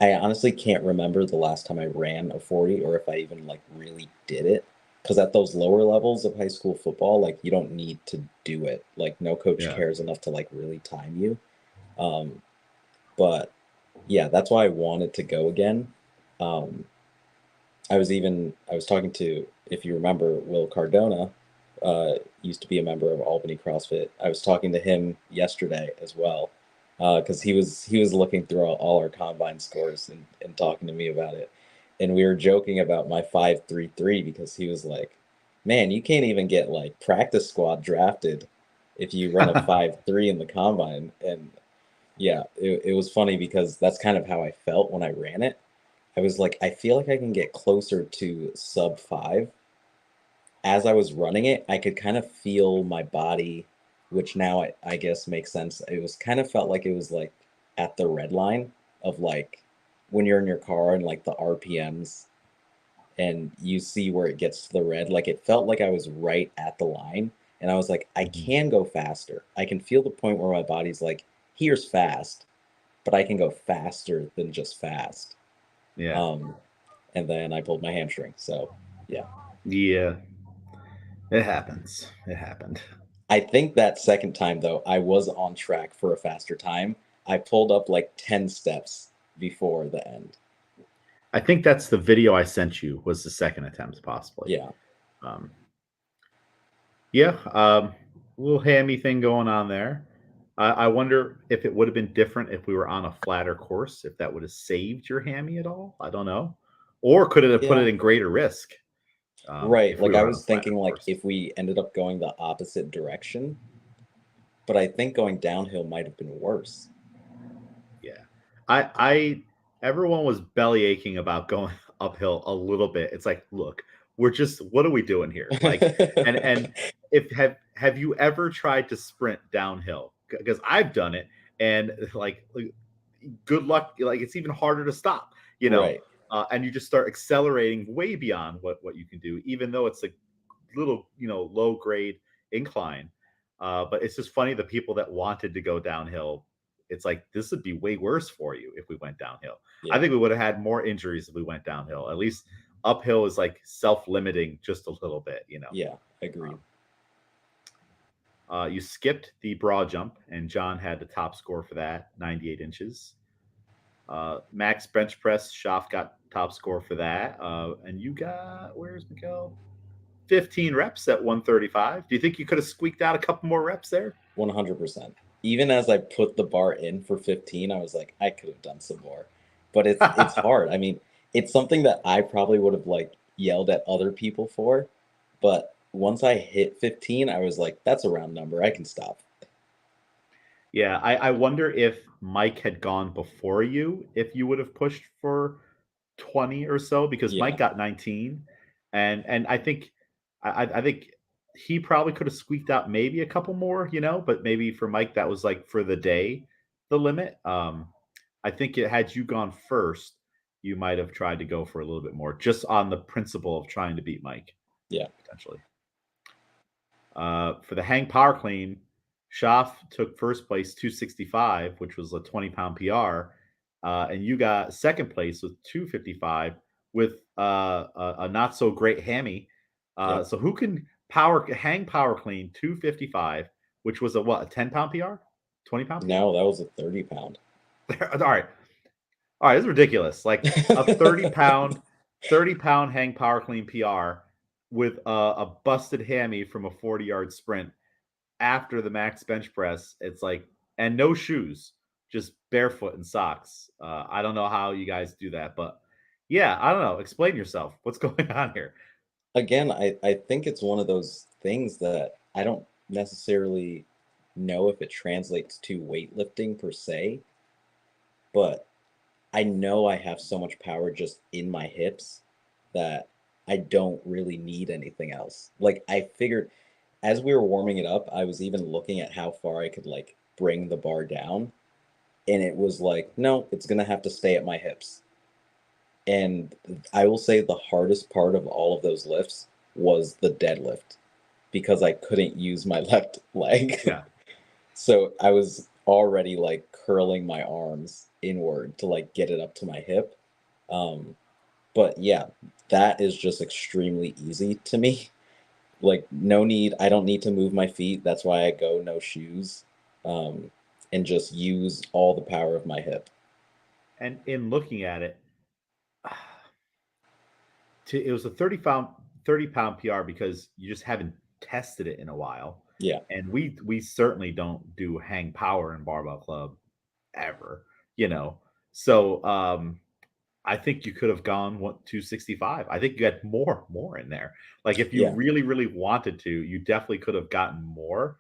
I honestly can't remember the last time I ran a 40 or if I even like really did it. Because at those lower levels of high school football, like you don't need to do it. Like no coach yeah. cares enough to like really time you. Um, but yeah, that's why I wanted to go again. Um, I was talking to, if you remember, Will Cardona, used to be a member of Albany CrossFit. I was talking to him yesterday as well, because he was looking through all our combine scores and talking to me about it, and we were joking about my 5.33 because he was like, "Man, you can't even get like practice squad drafted if you run a 5.3 in the combine." And yeah, it was funny because that's kind of how I felt when I ran it. I was like, I feel like I can get closer to sub 5. As I was running it, I could kind of feel my body, which now I guess makes sense. It was kind of felt like it was like at the red line of like when you're in your car and like the RPMs and you see where it gets to the red, like it felt like I was right at the line. And I was like, I Mhm. can go faster. I can feel the point where my body's like, here's fast, but I can go faster than just fast. Yeah, Um, and then I pulled my hamstring. So, yeah. yeah. It happens. It happened. I think that second time though, I was on track for a faster time. I pulled up like 10 steps before the end. I think that's the video I sent you was the second attempt, possibly. Yeah. Um, yeah, little hammy thing going on there. I wonder if it would have been different if we were on a flatter course, if that would have saved your hammy at all. I don't know. Or could it have put Yeah. it in greater risk Right. if we Like I were on a was flatter thinking like course? if we ended up going the opposite direction, but I think going downhill might have been worse. Yeah. I everyone was belly aching about going uphill a little bit. It's like, look, we're just what are we doing here? Like and if have you ever tried to sprint downhill? Because I've done it and like good luck. Like it's even harder to stop, you know. Right. And you just start accelerating way beyond what you can do, even though it's a little, low grade incline. But it's just funny the people that wanted to go downhill. It's like this would be way worse for you if we went downhill. I Yeah. think we would have had more injuries if we went downhill. At least uphill is like self-limiting just a little bit. Yeah. Agreed. You skipped the broad jump, and John had the top score for that, 98 inches. Max bench press, Schaff got top score for that. And you got, where's Miguel? 15 reps at 135. Do you think you could have squeaked out a couple more reps there? 100%. Even as I put the bar in for 15, I was like, I could have done some more. But it's hard. I mean, it's something that I probably would have like yelled at other people for, but once I hit 15, I was like, that's a round number. I can stop. Yeah, I wonder if Mike had gone before you, if you would have pushed for 20 or so, because Mike Yeah. got 19. And I think he probably could have squeaked out maybe a couple more, but maybe for Mike that was like for the day the limit. I think it had you gone first, you might have tried to go for a little bit more, just on the principle of trying to beat Mike, Yeah. potentially. For the hang power clean, Schaff took first place, 265, which was a 20-pound PR. And you got second place with 255 with a not so great hammy. Yep. So who can hang power clean 255, which was a 10-pound PR? 20-pound PR? No, that was a 30 pound. All right. All right, it's ridiculous. Like a 30-pound hang power clean PR with a busted hammy from a 40-yard sprint after the max bench press. It's like, and no shoes, just barefoot and socks. I don't know how you guys do that, but yeah, I don't know. Explain yourself. What's going on here? Again, I think it's one of those things that I don't necessarily know if it translates to weightlifting per se, but I know I have so much power just in my hips that I don't really need anything else. Like I figured as we were warming it up, I was even looking at how far I could like bring the bar down, and it was like, no, it's gonna have to stay at my hips. And I will say the hardest part of all of those lifts was the deadlift because I couldn't use my left leg. Yeah. So I was already like curling my arms inward to like get it up to my hip. Um, but yeah, that is just extremely easy to me. Like no need, I don't need to move my feet. That's why I go no shoes, um, and just use all the power of my hip. And in looking at it, it was a 30-pound PR because you just haven't tested it in a while. Yeah, And we certainly don't do hang power in barbell club ever, you know. So I think you could have gone 265. I think you had more in there. Like if you yeah. really, really wanted to, you definitely could have gotten more.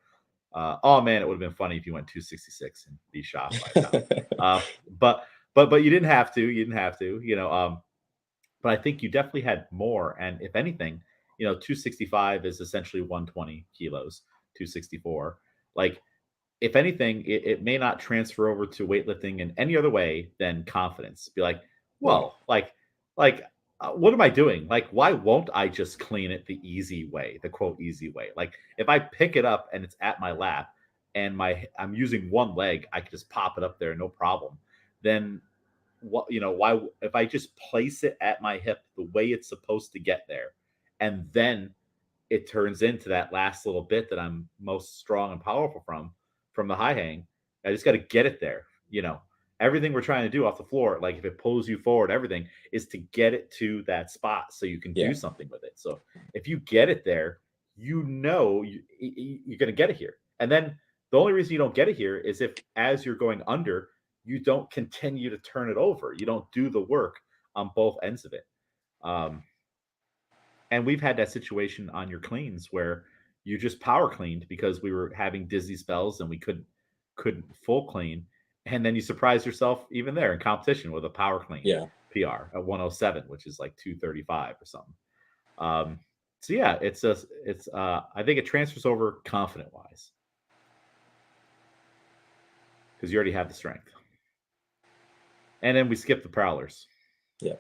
Oh man, it would have been funny if you went 266 and be shot by a pound. Uh, but but you didn't have to. You didn't have to. But I think you definitely had more. And if anything, 265 is essentially 120 kilos, 264. Like if anything, it may not transfer over to weightlifting in any other way than confidence. Be like, Right. whoa, what am I doing? Like, why won't I just clean it the easy way, the quote easy way? Like, if I pick it up and it's at my lap, and I'm using one leg, I can just pop it up there, no problem. Then why if I just place it at my hip the way it's supposed to get there, and then it turns into that last little bit that I'm most strong and powerful from the high hang. I just got to get it there. everything we're trying to do off the floor, like if it pulls you forward, everything is to get it to that spot so you can Yeah. do something with it. So if you get it there, you're going to get it here. And then the only reason you don't get it here is if, as you're going under, you don't continue to turn it over. You don't do the work on both ends of it. And we've had that situation on your cleans where you just power cleaned because we were having dizzy spells and we couldn't full clean, and then you surprise yourself even there in competition with a power clean Yeah. PR at 107, which is like 235 or something. So yeah, it's I think it transfers over confident wise because you already have the strength. And then we skip the prowlers. Yeah.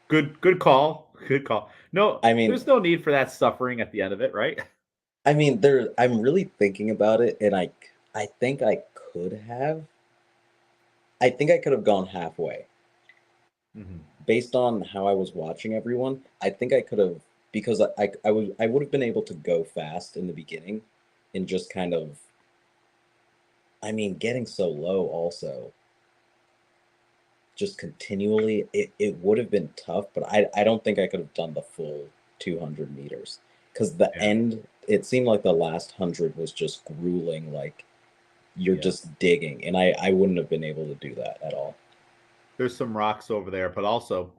Good call. Good call. No, I mean, there's no need for that suffering at the end of it, right? I'm really thinking about it, and I think I could have. I think I could have gone halfway. Mm-hmm. Based on how I was watching everyone, I think I could have, because I would have been able to go fast in the beginning and just kind of, getting so low also, just continually, it would have been tough, but I don't think I could have done the full 200 meters because the Yeah. end, it seemed like the last 100 was just grueling, like you're Yeah. just digging, and I wouldn't have been able to do that at all. There's some rocks over there, but also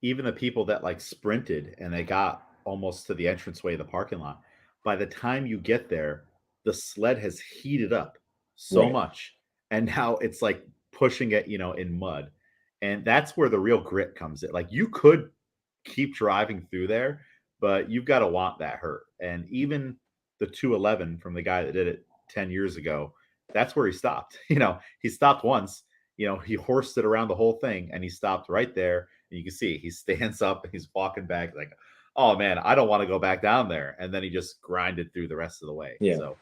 even the people that like sprinted and they got almost to the entranceway of the parking lot, by the time you get there, the sled has heated up so Right. much. And now it's like pushing it, in mud. And that's where the real grit comes in. Like you could keep driving through there, but you've got to want that hurt. And even the 211 from the guy that did it 10 years ago, that's where he stopped. He stopped once, he horsed it around the whole thing and he stopped right there. And you can see he stands up and he's walking back like, oh man, I don't want to go back down there. And then he just grinded through the rest of the way. Yeah. So,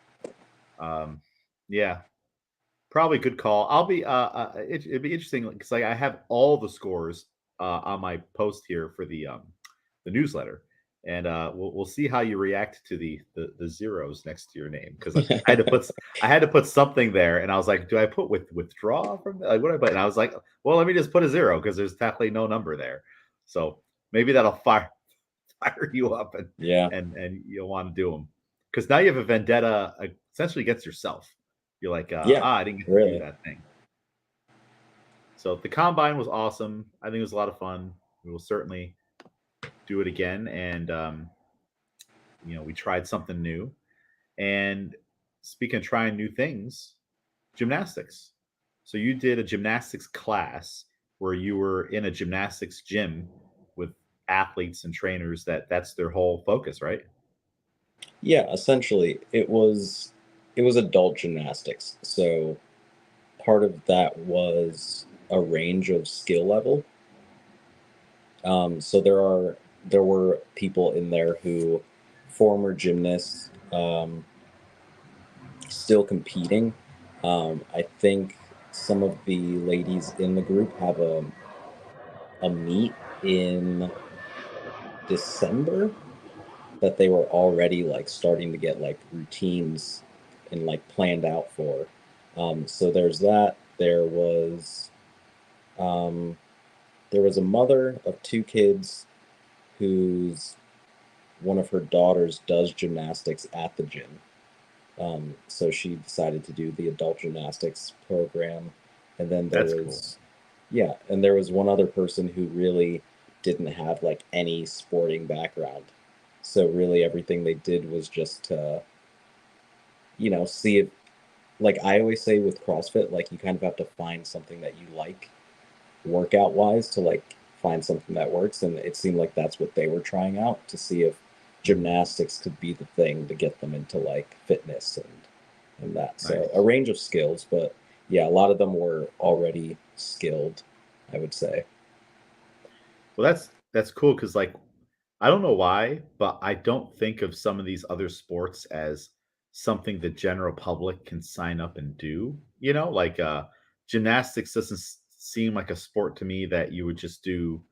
yeah, probably good call. I'll be, it'd be interesting because like I have all the scores on my post here for the newsletter. And we'll see how you react to the zeros next to your name because I had to put something there, and I was like, do I put withdraw from like what do I put? And I was like, well, let me just put a zero because there's technically no number there. So maybe that'll fire you up and Yeah. and you'll want to do them because now you have a vendetta essentially against yourself. You're like, Yeah. I didn't get to do Really. that thing. So the combine was awesome. I think it was a lot of fun. We will certainly do it again, and we tried something new. And speaking of trying new things, gymnastics. So you did a gymnastics class where you were in a gymnastics gym with athletes and trainers that's their whole focus, right? Yeah, essentially it was adult gymnastics. So part of that was a range of skill level. So there were people in there who former gymnasts, still competing. I think some of the ladies in the group have a meet in December that they were already like starting to get like routines and like planned out for. So there's that. Um, there was a mother of two kids whose one of her daughters does gymnastics at the gym. So she decided to do the adult gymnastics program. And then That's cool. there was one other person who really didn't have like any sporting background. So really everything they did was just to, see if, like I always say with CrossFit, like you kind of have to find something that you like workout wise to like find something that works. And it seemed like that's what they were trying out to see if Mhm. gymnastics could be the thing to get them into like fitness and that. So a Nice. range of skills, but yeah, a lot of them were already skilled, I would say. Well, that's cool because like I don't know why, but I don't think of some of these other sports as something the general public can sign up and do. Like gymnastics doesn't seem like a sport to me that you would just do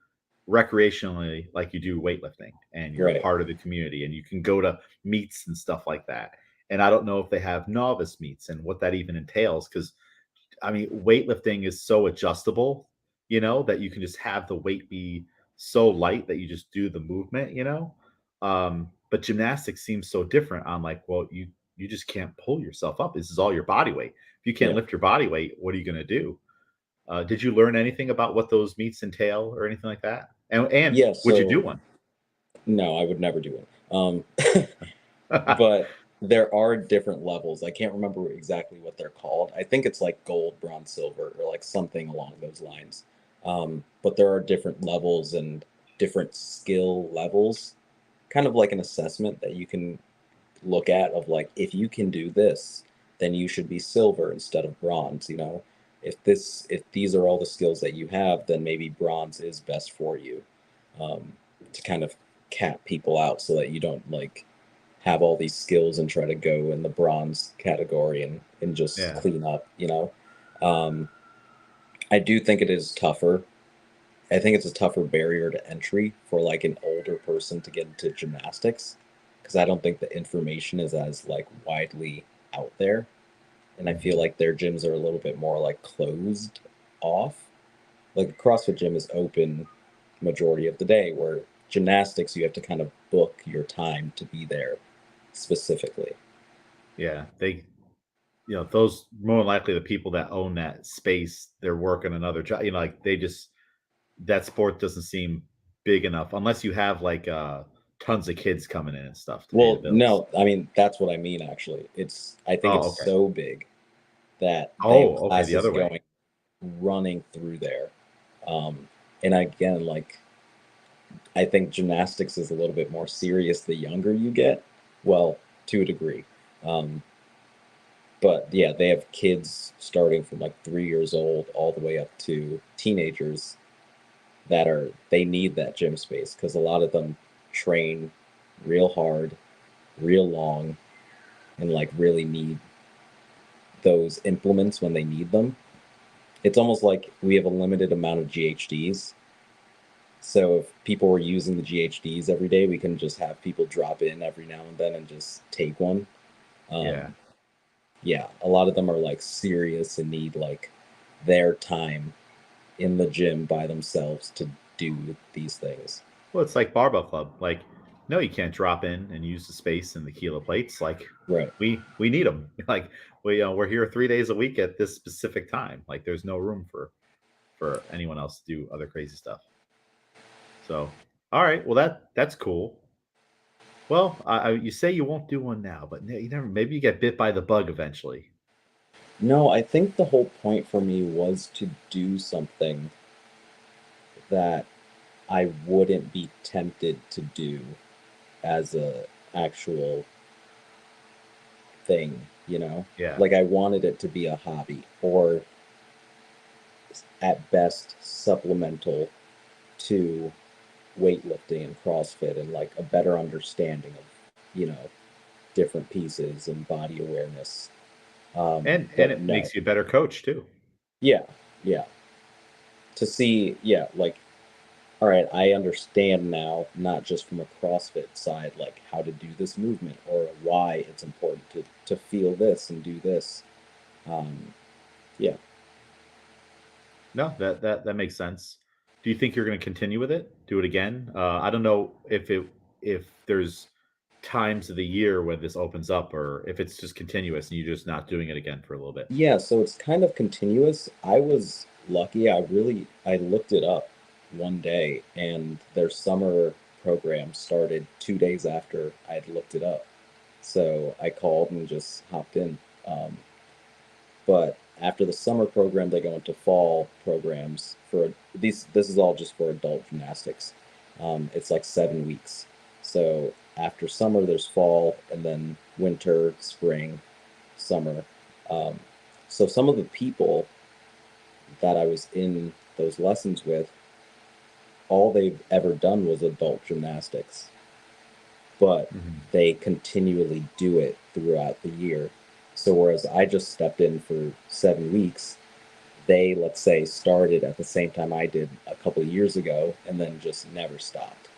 recreationally like you do weightlifting and you're a Right. part of the community and you can go to meets and stuff like that. And I don't know if they have novice meets and what that even entails because I mean, weightlifting is so adjustable, that you can just have the weight be so light that you just do the movement. But gymnastics seems so different. I'm like, well, you just can't pull yourself up. This is all your body weight. If you can't Yeah. lift your body weight, what are you going to do? Did you learn anything about what those meets entail or anything like that? And Yeah. would you do So one? no, I would never do it. But there are different levels. I can't remember exactly what they're called. I think it's like gold, bronze, silver, or like something along those lines. But there are different levels and different skill levels, kind of like an assessment that you can look at of like, if you can do this, then you should be silver instead of bronze, you know. If these are all the skills that you have, then maybe bronze is best for you, um, to kind of cap people out so that you don't like have all these skills and try to go in the bronze category and just Yeah, clean up, you know. Um, I do think it is tougher. I think it's a tougher barrier to entry for like an older person to get into gymnastics because I don't think the information is as like widely out there. And I feel mhm. like their gyms are a little bit more like closed off. Like a CrossFit gym is open majority of the day, where gymnastics you have to kind of book your time to be there specifically. Yeah. Those more than likely the people that own that space, they're working another job. Like they just that sport doesn't seem big enough unless you have like tons of kids coming in and stuff to pay the Well, bills. no, I mean that's what I mean actually. I think it's Oh, okay. so big that they have Oh, okay. The classes other way. going running through there. And again, like I think gymnastics is a little bit more serious the younger you get. Well, to a degree. Um, but yeah, they have kids starting from like 3 years old all the way up to teenagers that they need that gym space because a lot of them train real hard, real long, and like really need those implements when they need them. It's almost like we have a limited amount of GHDs. So if people were using the GHDs every day, we can just have people drop in every now and then and just take one. Yeah. Um, yeah, a lot of them are like serious and need like their time in the gym by themselves to do these things. Well, it's like barbell club. Like, no, you can't drop in and use the space and the kilo plates. Like, Right. we need them. Like, we're here 3 days a week at this specific time. Like, there's no room for anyone else to do other crazy stuff. So, all right, well that's cool. Well, you say you won't do one now, but you never. Maybe you get bit by the bug eventually. No, I think the whole point for me was to do something that I wouldn't be tempted to do as a actual thing, you know? Yeah. Like I wanted it to be a hobby or at best supplemental to weightlifting and CrossFit and like a better understanding of, you know, different pieces and body awareness. And But it no, makes you a better coach too. yeah, yeah. To see, yeah, like, all right, I understand now, not just from a CrossFit side, like how to do this movement or why it's important to feel this and do this. Um, yeah. No, that makes sense. Do you think you're going to continue with it? Do it again? I don't know if there's times of the year when this opens up, or if it's just continuous and you're just not doing it again for a little bit. Yeah, so it's kind of continuous. I was lucky. I looked it up one day and their summer program started 2 days after I'd looked it up. So I called and just hopped in. Um, but after the summer program, they go into fall programs for these. This is all just for adult gymnastics. It's like 7 weeks. So after summer, there's fall, and then winter, spring, summer. Um, so some of the people that I was in those lessons with, all they've ever done was adult gymnastics, but Mhm. they continually do it throughout the year. So whereas I just stepped in for 7 weeks, they, let's say, started at the same time I did a couple of years ago and then just never stopped.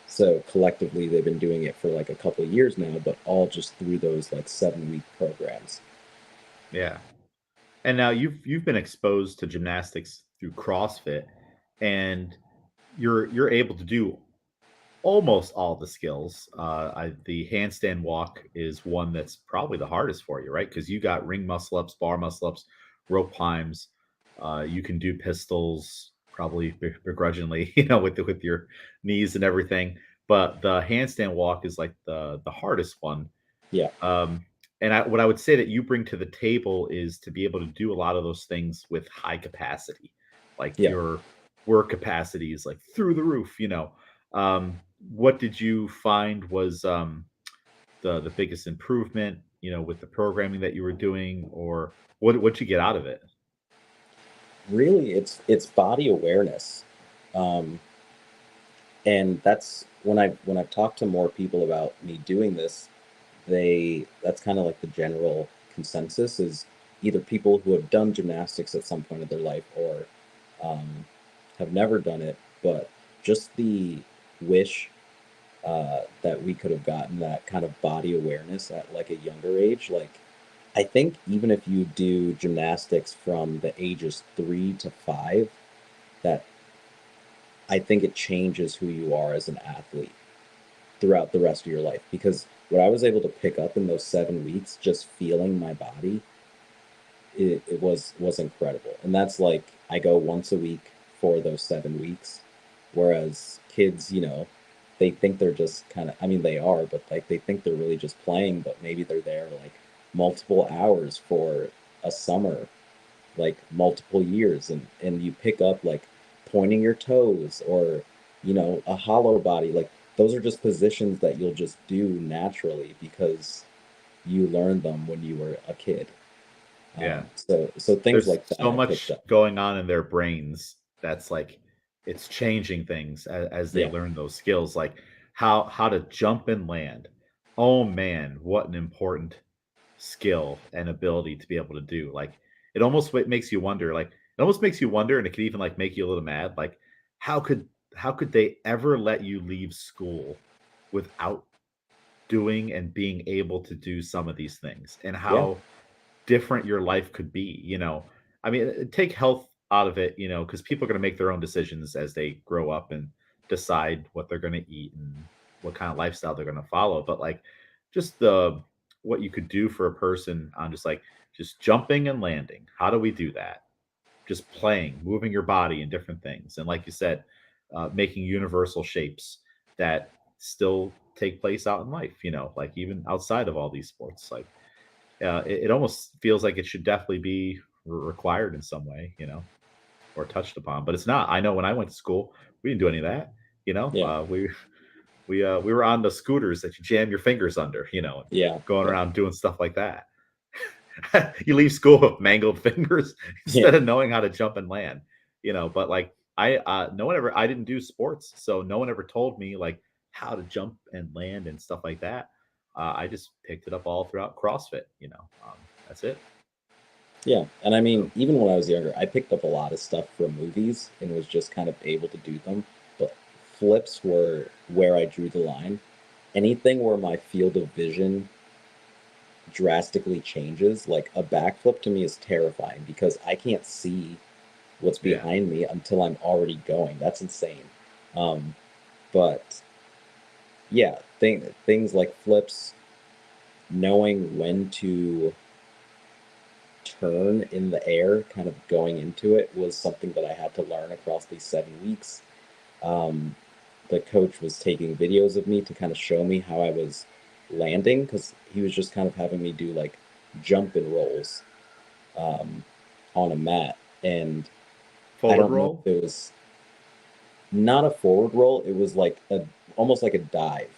So collectively, they've been doing it for like a couple of years now, but all just through those like 7 week programs. Yeah. And now you've been exposed to gymnastics through CrossFit, and you're able to do almost all the skills. The handstand walk is one that's probably the hardest for you, right? Because you got ring muscle ups, bar muscle ups, rope climbs. You can do pistols, probably begrudgingly, with your knees and everything. But the handstand walk is like the hardest one. Yeah, Um, and what I would say that you bring to the table is to be able to do a lot of those things with high capacity, like yeah. your work capacity is like through the roof. What did you find was the biggest improvement, with the programming that you were doing, or what'd you get out of it? Really, it's body awareness. Um, and that's when I've talked to more people about me doing this, they that's kind of like the general consensus is either people who have done gymnastics at some point of their life or um, have never done it, but just the wish that we could have gotten that kind of body awareness at like a younger age. Like, I think even if you do gymnastics from the ages 3 to 5, that I think it changes who you are as an athlete throughout the rest of your life. Because what I was able to pick up in those 7 weeks, just feeling my body, it was incredible. And that's like I go once a week for those 7 weeks, whereas kids, they think they're just kind of, I mean, they are, but like they think they're really just playing, but maybe they're there like multiple hours for a summer, like multiple years, and you pick up like pointing your toes or a hollow body, like those are just positions that you'll just do naturally because you learned them when you were a kid. Yeah. So things There's like that so I picked much up. going on in their brains that's like it's changing things as they Yeah, learn those skills, like how to jump and land. Oh man, what an important skill and ability to be able to do. Like it almost makes you wonder, and it could even like make you a little mad. Like how could how could they ever let you leave school without doing and being able to do some of these things, and yeah, how different your life could be. I mean, take health out of it, because people are going to make their own decisions as they grow up and decide what they're going to eat and what kind of lifestyle they're going to follow. But like, just the what you could do for a person on just jumping and landing. How do we do that? Just playing, moving your body and different things. And like you said, making universal shapes that still take place out in life, like even outside of all these sports. Like it almost feels like it should definitely be required in some way, or touched upon, but it's not. I know when I went to school, we didn't do any of that. yeah, We were on the scooters that you jam your fingers under, and yeah, going yeah, around doing stuff like that. You leave school with mangled fingers yeah, instead of knowing how to jump and land, but like no one ever I didn't do sports, so no one ever told me like how to jump and land and stuff like that. I just picked it up all throughout CrossFit. That's it. yeah. And I mean, So even when I was younger, I picked up a lot of stuff from movies and was just kind of able to do them. But flips were where I drew the line. Anything where my field of vision drastically changes, like a backflip to me is terrifying because I can't see what's yeah, behind me until I'm already going. That's insane. Um, but yeah, things like flips, knowing when to turn in the air, kind of going into it, was something that I had to learn across these 7 weeks. Um, the coach was taking videos of me to kind of show me how I was landing because he was just kind of having me do like jump and rolls um, on a mat. And I forward don't know roll. if it was not a forward roll, it was like a almost like a dive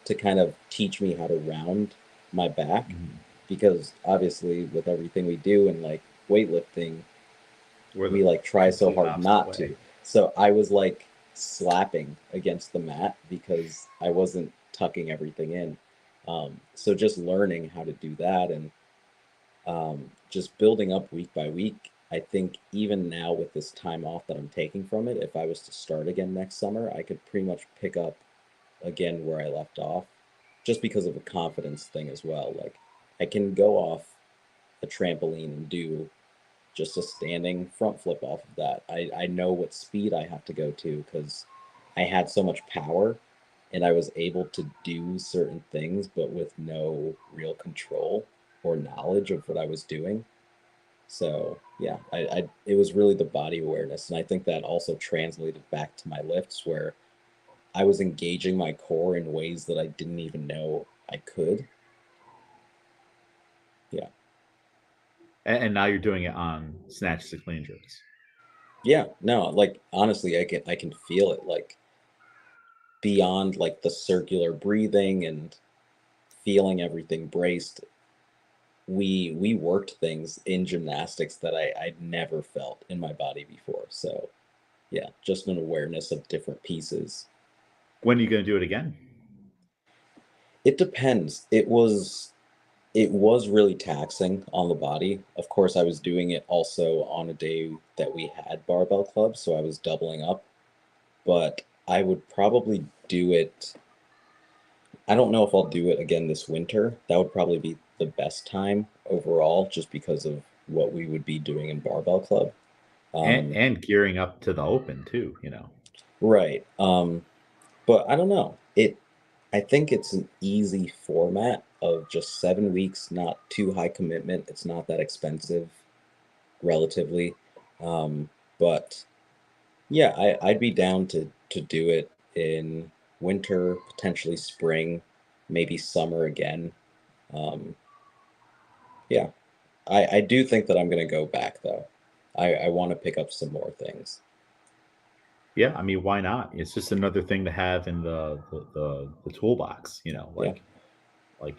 to kind of teach me how to round my back Mhm. because obviously with everything we do and like weightlifting, We're we the like try so complete hard opposite not way. to. So I was like slapping against the mat because I wasn't tucking everything in. So just learning how to do that and just building up week by week. I think even now with this time off that I'm taking from it, if I was to start again next summer, I could pretty much pick up again where I left off, just because of a confidence thing as well. Like I can go off a trampoline and do just a standing front flip off of that. I know what speed I have to go to because I had so much power and I was able to do certain things, but with no real control or knowledge of what I was doing. So yeah, it was really the body awareness, and I think that also translated back to my lifts where I was engaging my core in ways that I didn't even know I could. Yeah, And now you're doing it on snatches and clean jerks. yeah, no, like honestly, I can feel it like beyond like the circular breathing and feeling everything braced. We worked things in gymnastics that I'd never felt in my body before. So yeah, just an awareness of different pieces. When are you going to do it again? It depends. It was really taxing on the body. Of course, I was doing it also on a day that we had barbell club, so I was doubling up. But I would probably do it. I don't know if I'll do it again this winter. That would probably be the best time overall, just because of what we would be doing in barbell club. Um, And gearing up to the open too, you know. right. But I don't know. I think it's an easy format of just 7 weeks, not too high commitment. It's not that expensive relatively. Um, but yeah, I'd be down to do it in winter, potentially spring, maybe summer again. Um, yeah, I do think that I'm gonna go back though. I want to pick up some more things. Yeah, I mean, why not? It's just another thing to have in the toolbox, you know, Yeah,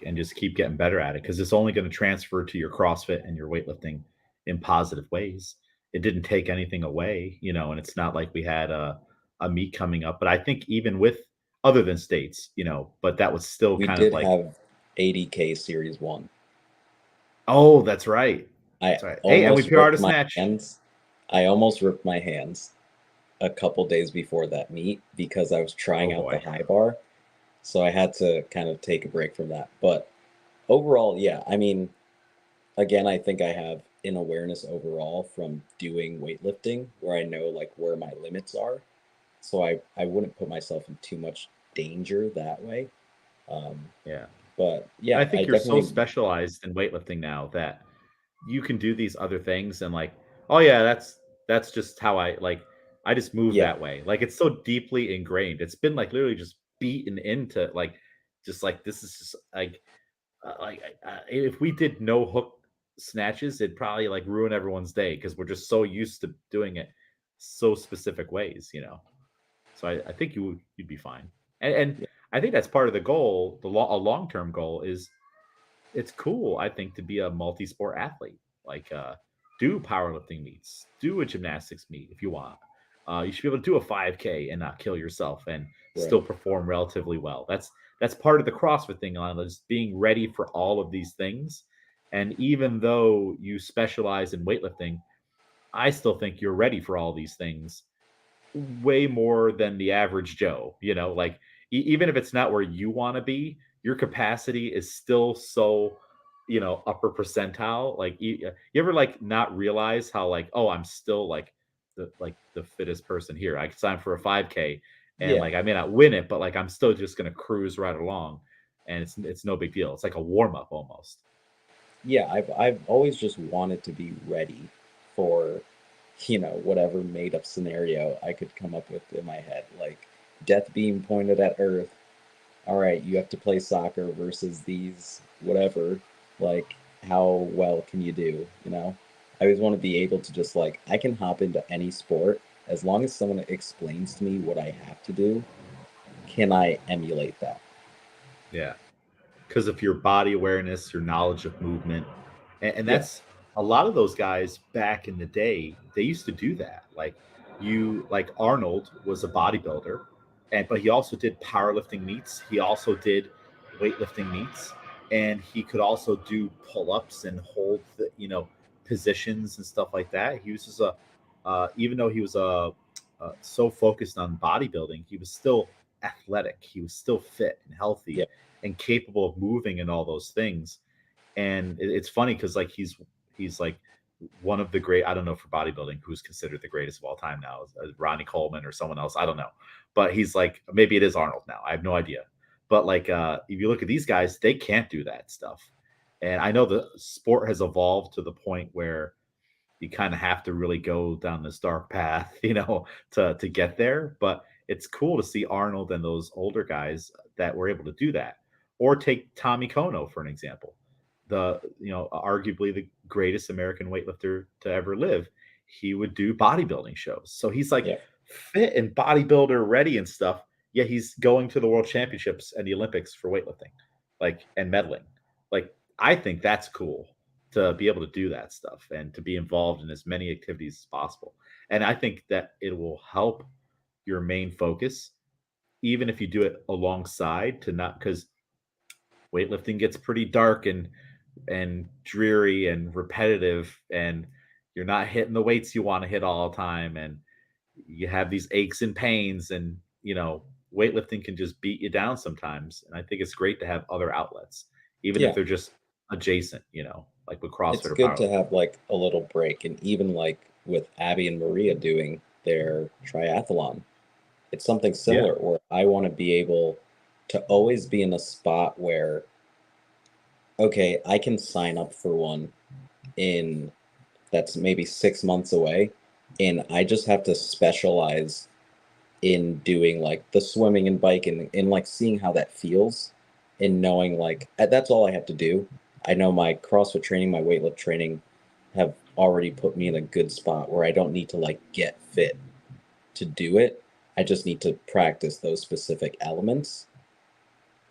and just keep getting better at it because it's only going to transfer to your CrossFit and your weightlifting in positive ways. It didn't take anything away, you know, and it's not like we had a meet coming up. But I think even with other than states, you know, but that was still we kind of did like, have 80K Series 1. oh, that's right. I That's right. Hey, and we almost PR'd ripped a my snatch. hands. I almost ripped my hands a couple days before that meet because I was Oh trying out the boy. high bar. So I had to kind of take a break from that. But overall, yeah, I mean, again, I think I have an awareness overall from doing weightlifting where I know like where my limits are. So I wouldn't put myself in too much danger that way. Um, Yeah. but I yeah, I think you're so definitely, specialized in weightlifting now that you can do these other things and like, oh yeah, that's just how I just move yeah, that way. Like it's so deeply ingrained. It's been like literally just beaten into like just like this is just if we did no hook snatches, it'd probably like ruin everyone's day because we're just so used to doing it so specific ways, you know. So I think you'd be fine. And yeah, I think that's part of the goal. A long term goal is it's cool, I think, to be a multi-sport athlete. Like, do powerlifting meets, do a gymnastics meet if you want. You should be able to do a 5K and not kill yourself and right. still perform relatively well. That's part of the CrossFit thing, Alana, is being ready for all of these things. And even though you specialize in weightlifting, I still think you're ready for all these things way more than the average Joe, you know, like even if it's not where you want to be, your capacity is still so, you know, upper percentile. Like you ever like not realize how like, oh, I'm still like the fittest person here. I signed for a 5K and Yeah, like I may not win it, but like I'm still just gonna cruise right along. And it's no big deal. It's like a warm up almost. yeah, I've always just wanted to be ready for, whatever made up scenario I could come up with in my head. Like death beam pointed at Earth. All right, you have to play soccer versus these whatever. Like, how well can you do? I always want to be able to just like I can hop into any sport as long as someone explains to me what I have to do. Can I emulate that? Yeah. Because of your body awareness, your knowledge of movement. And Yeah, that's a lot of those guys back in the day, they used to do that. Like Arnold was a bodybuilder, but he also did powerlifting meets. He also did weightlifting meets, and he could also do pull-ups and hold the, you know, positions and stuff like that. He was just even though he was so focused on bodybuilding, he was still athletic. He was still fit and yeah, healthy and capable of moving and all those things. And it's funny because like he's like one of the great. I don't know for bodybuilding who's considered the greatest of all time now, Ronnie Coleman or someone else. I don't know, but he's like maybe it is Arnold now. I have no idea. But like if you look at these guys, they can't do that stuff. And I know the sport has evolved to the point where you kind of have to really go down this dark path, to get there. But it's cool to see Arnold and those older guys that were able to do that. Or take Tommy Kono for an example, arguably the greatest American weightlifter to ever live. He would do bodybuilding shows, so he's like Yeah. fit and bodybuilder ready and stuff. Yet he's going to the World Championships and the Olympics for weightlifting, like and medaling. Like I think that's cool to be able to do that stuff and to be involved in as many activities as possible. And I think that it will help your main focus, even if you do it alongside to not because weightlifting gets pretty dark and dreary and repetitive and you're not hitting the weights you want to hit all the time and you have these aches and pains and weightlifting can just beat you down sometimes. And I think it's great to have other outlets, even if Yeah. they're just adjacent, like with CrossFit It's or good to powerlifting. have like a little break. And even like with Abby and Maria doing their triathlon, it's something Yeah. similar where I want to be able to always be in a spot where, okay, I can sign up for one in that's maybe 6 months away. And I just have to specialize in doing like the swimming and biking and like seeing how that feels and knowing like that's all I have to do. I know my CrossFit training, my weightlift training have already put me in a good spot where I don't need to like get fit to do it. I just need to practice those specific elements.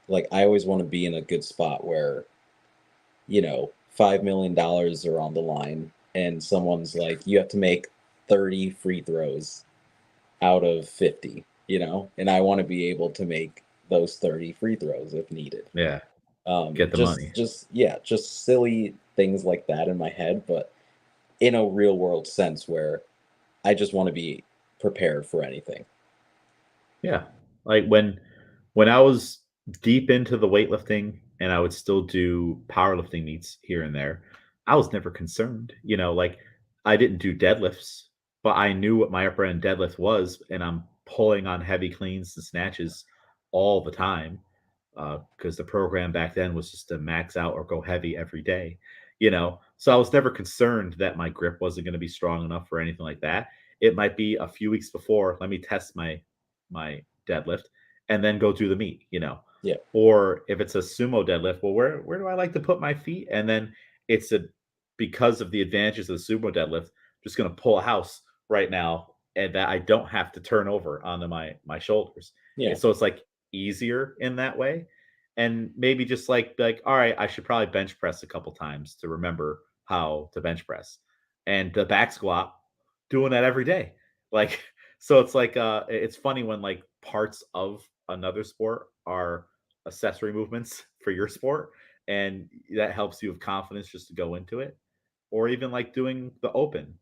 Like I always want to be in a good spot where, $5 million are on the line and someone's like, you have to make 30 free throws out of 50, and I want to be able to make those 30 free throws if needed. Yeah. Get the money. Just silly things like that in my head, but in a real world sense where I just want to be prepared for anything. Yeah. Like when I was deep into the weightlifting and I would still do powerlifting meets here and there, I was never concerned. Like I didn't do deadlifts, but I knew what my upper end deadlift was, and I'm pulling on heavy cleans and snatches all the time. Because the program back then was just to max out or go heavy every day, So I was never concerned that my grip wasn't going to be strong enough for anything like that. It might be a few weeks before, let me test my deadlift and then go do the meet. Yeah. Or if it's a sumo deadlift, well, where do I like to put my feet? And then it's because of the advantages of the sumo deadlift, I'm just going to pull a house right now, and that I don't have to turn over onto my shoulders. Yeah. And so it's like easier in that way. And maybe just like, all right, I should probably bench press a couple times to remember how to bench press. And the back squat, doing that every day. Like, so it's like it's funny when like parts of another sport are accessory movements for your sport, and that helps you have confidence just to go into it. Or even like doing the open,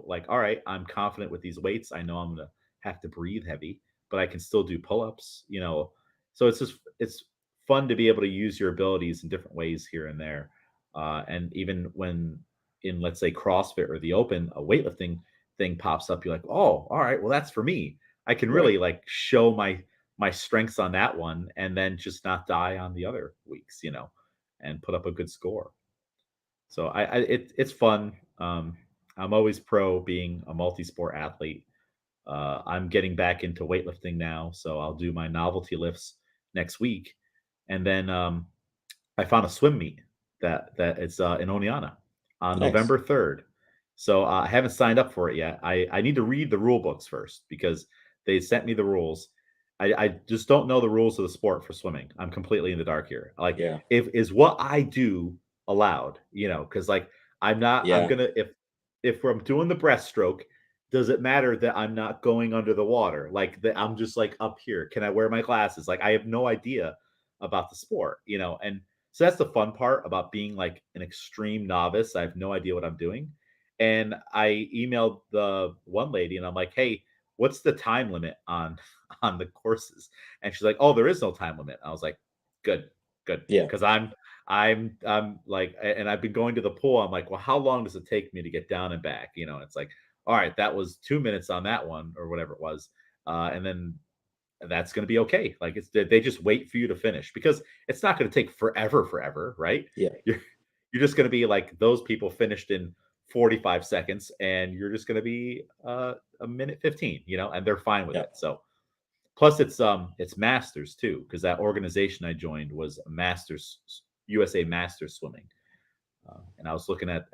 like, all right, I'm confident with these weights. I know I'm gonna have to breathe heavy, but I can still do pull-ups. So it's fun to be able to use your abilities in different ways here and there. And even when in let's say CrossFit or the open, a weightlifting thing pops up, you're like, oh, all right, well, that's for me. I can Right. really like show my strengths on that one and then just not die on the other weeks, and put up a good score. So it's fun. I'm always pro being a multi-sport athlete. I'm getting back into weightlifting now, so I'll do my novelty lifts next week, and then I found a swim meet that it's in Oneana on Nice. November 3rd. So I haven't signed up for it yet. I need to read the rule books first because they sent me the rules. I just don't know the rules of the sport for swimming. I'm completely in the dark here. Like, Yeah. if is what I do allowed, because like I'm Yeah. gonna if I'm doing the breaststroke, does it matter that I'm not going under the water? Like that I'm just like up here. Can I wear my glasses? Like I have no idea about the sport, and so that's the fun part about being like an extreme novice. I have no idea what I'm doing. And I emailed the one lady and I'm like, hey, what's the time limit on on the courses? And she's like, oh, there is no time limit. I was like, good, good. Yeah. Because I'm like, and I've been going to the pool. I'm like, well, how long does it take me to get down and back? You know, it's like, all right, that was 2 minutes on that one or whatever it was. And then that's going to be okay. Like they just wait for you to finish because it's not going to take forever, right? Yeah. You're just going to be like those people finished in 45 seconds and you're just going to be a minute 15, you know, and they're fine with Yeah. it. So plus it's masters too because that organization I joined was a masters USA Masters Swimming. And I was looking at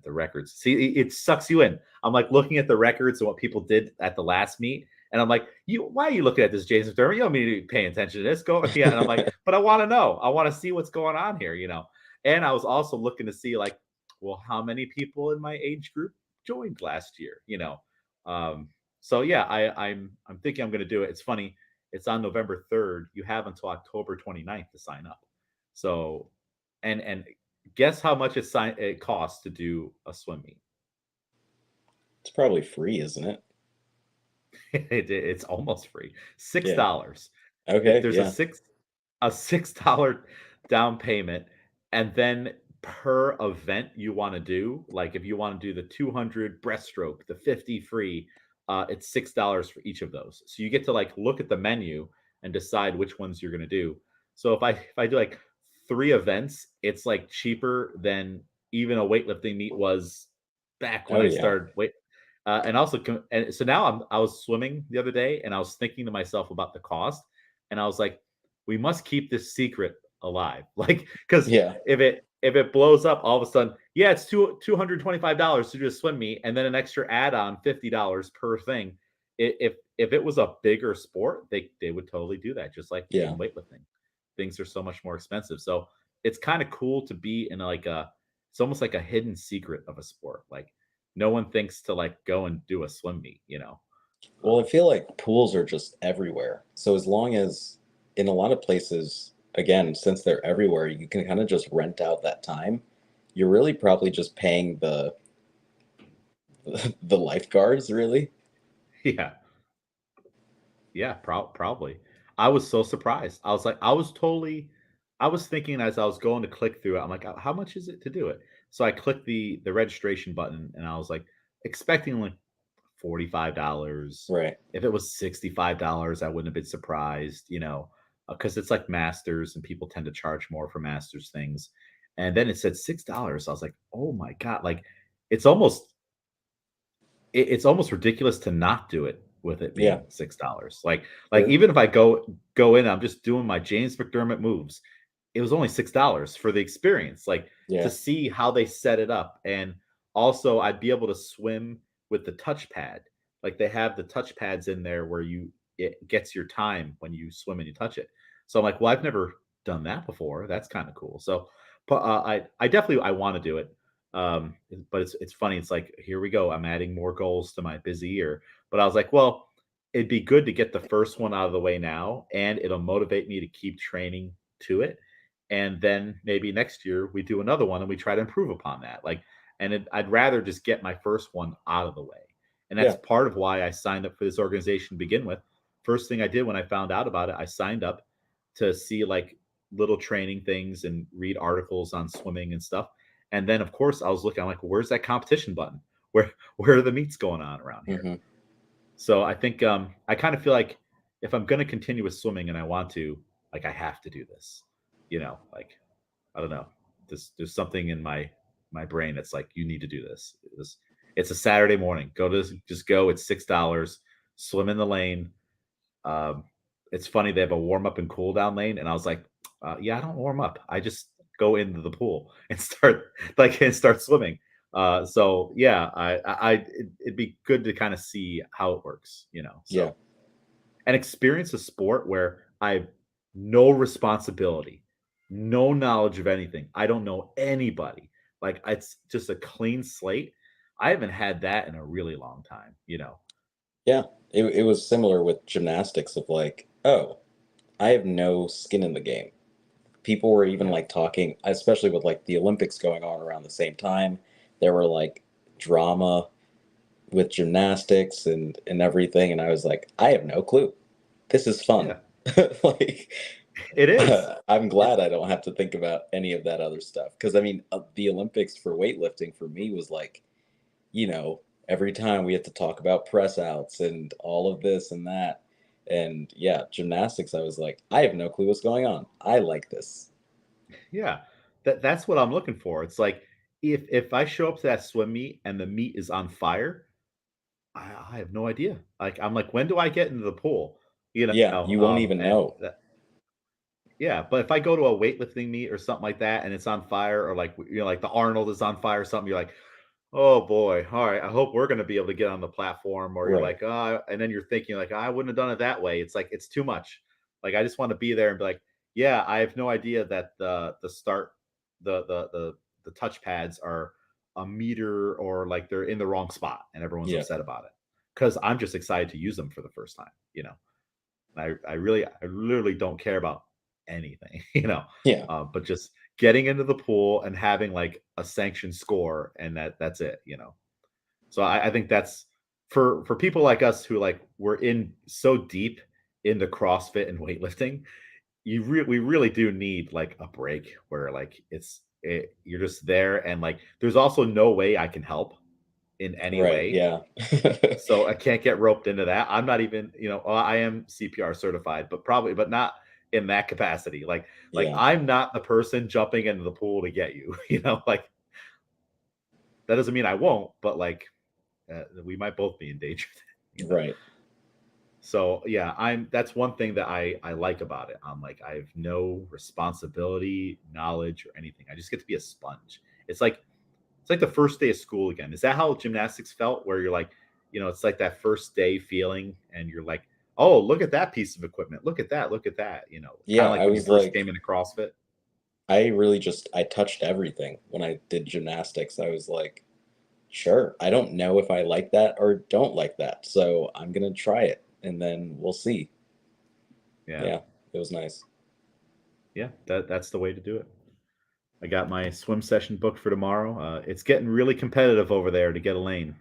the records. See, it sucks you in. I'm like looking at the records and what people did at the last meet, and I'm like, why are you looking at this, Jason McDermott? You don't need to be paying attention to this. Go, yeah. And I'm like, but I want to know. I want to see what's going on here, you know. And I was also looking to see like, well, how many people in my age group joined last year, you know. Um, so yeah, I'm thinking I'm going to do it. It's funny. It's on November 3rd. You have until October 29th to sign up. So, and guess how much it costs to do a swim meet? It's probably free, isn't it? It's almost free. Six Yeah. dollars. Okay. There's Yeah. $6 down payment, and then per event you want to do, like if you want to do the 200 breaststroke, the 50 free, it's $6 for each of those. So you get to like look at the menu and decide which ones you're going to do. So if I do like 3 events, it's like cheaper than even a weightlifting meet was back when Oh I yeah. started weight. And also, and so now I was swimming the other day, and I was thinking to myself about the cost, and I was like, we must keep this secret alive, like because Yeah. if it blows up all of a sudden, yeah, it's $225 to do a swim meet, and then an extra add-on $50 per thing. If it was a bigger sport, they would totally do that, just like Yeah. in weightlifting. Things are so much more expensive, so it's kind of cool to be in like it's almost like a hidden secret of a sport, like no one thinks to like go and do a swim meet, you know. Well, I feel like pools are just everywhere. So as long as in a lot of places, again, since they're everywhere, you can kind of just rent out that time. You're really probably just paying the the lifeguards, really. Yeah, yeah, probably. I was so surprised. I was like, I was thinking as I was going to click through it, I'm like, how much is it to do it? So I clicked the registration button, and I was like expecting like $45. Right. If it was $65, I wouldn't have been surprised, you know, because it's like masters and people tend to charge more for masters things. And then it said $6. I was like, oh my God, like it's almost it's almost ridiculous to not do it with it Yeah. being $6. Like Sure. even if I go in, I'm just doing my James McDermott moves. It was only $6 for the experience, like to Yeah. see how they set it up. And also I'd be able to swim with the touchpad. Like they have the touch pads in there where it gets your time when you swim and you touch it. So I'm like, well, I've never done that before. That's kind of cool. So but I definitely I want to do it. But it's funny. It's like here we go. I'm adding more goals to my busy year. But I was like, well, it'd be good to get the first one out of the way now, and it'll motivate me to keep training to it. And then maybe next year we do another one and we try to improve upon that. Like, I'd rather just get my first one out of the way. And that's Yeah. part of why I signed up for this organization to begin with. First thing I did when I found out about it, I signed up to see like little training things and read articles on swimming and stuff. And then of course I was looking, I'm like, where's that competition button? Where are the meets going on around here? Hmm. So I think I kind of feel like if I'm gonna continue with swimming and I want to, like I have to do this. You know, like I don't know. There's something in my brain that's like, you need to do this. It's a Saturday morning. Just go. It's $6. Swim in the lane. Um, it's funny they have a warm up and cool down lane, and I was like, yeah, I don't warm up. I just go into the pool and start swimming. So yeah, it'd be good to kind of see how it works, you know. Yeah. So and experience a sport where I've no responsibility, no knowledge of anything. I don't know anybody. Like it's just a clean slate. I haven't had that in a really long time, you know. Yeah. It was similar with gymnastics of like, oh, I have no skin in the game. People were even Yeah. like talking, especially with like the Olympics going on around the same time. There were like drama with gymnastics and everything, and I was like, I have no clue. This is fun. Yeah. Like, It is. I'm It, glad I don't have to think about any of that other stuff. Because I mean, the Olympics for weightlifting for me was like, you know, every time we had to talk about press outs and all of this and that. And yeah, gymnastics, I was like, I have no clue what's going on. I like this. yeah, that's what I'm looking for. It's like if I show up to that swim meet and the meet is on fire, I have no idea. Like I'm like, when do I get into the pool? Yeah, you won't even And know. yeah, but if I go to a weightlifting meet or something like that and it's on fire, or like like the Arnold is on fire or something, you're like, oh boy, all right. I hope we're going to be able to get on the platform. Or you're Right. like, and then you're thinking like, I wouldn't have done it that way. It's like it's too much. Like I just want to be there and be like, yeah, I have no idea that the touch pads are a meter or like they're in the wrong spot, and everyone's Yeah. upset about it because I'm just excited to use them for the first time. I literally don't care about anything, Yeah. but just getting into the pool and having like a sanctioned score, and that's it. So I think that's for people like us who like we're in so deep into CrossFit and weightlifting. We really do need like a break where like you're just there, and like there's also no way I can help in any Right. way, Yeah. so I can't get roped into that. I'm not even, I am CPR certified, but not in that capacity. Like Yeah. I'm not the person jumping into the pool to get you. Like that doesn't mean I won't, but like we might both be in danger. you know. Right. So yeah, that's one thing that I like about it. I'm like I have no responsibility, knowledge, or anything. I just get to be a sponge. It's like the first day of school again. Is that how gymnastics felt? Where you're like, it's like that first day feeling, and you're like, oh, look at that piece of equipment. Look at that. Look at that. Kind Yeah. of I like when you was first like, came into CrossFit. I really just, I touched everything when I did gymnastics. I was like, sure, I don't know if I like that or don't like that. So I'm going to try it and then we'll see. Yeah, Yeah. It was nice. yeah. That's the way to do it. I got my swim session booked for tomorrow. It's getting really competitive over there to get a lane.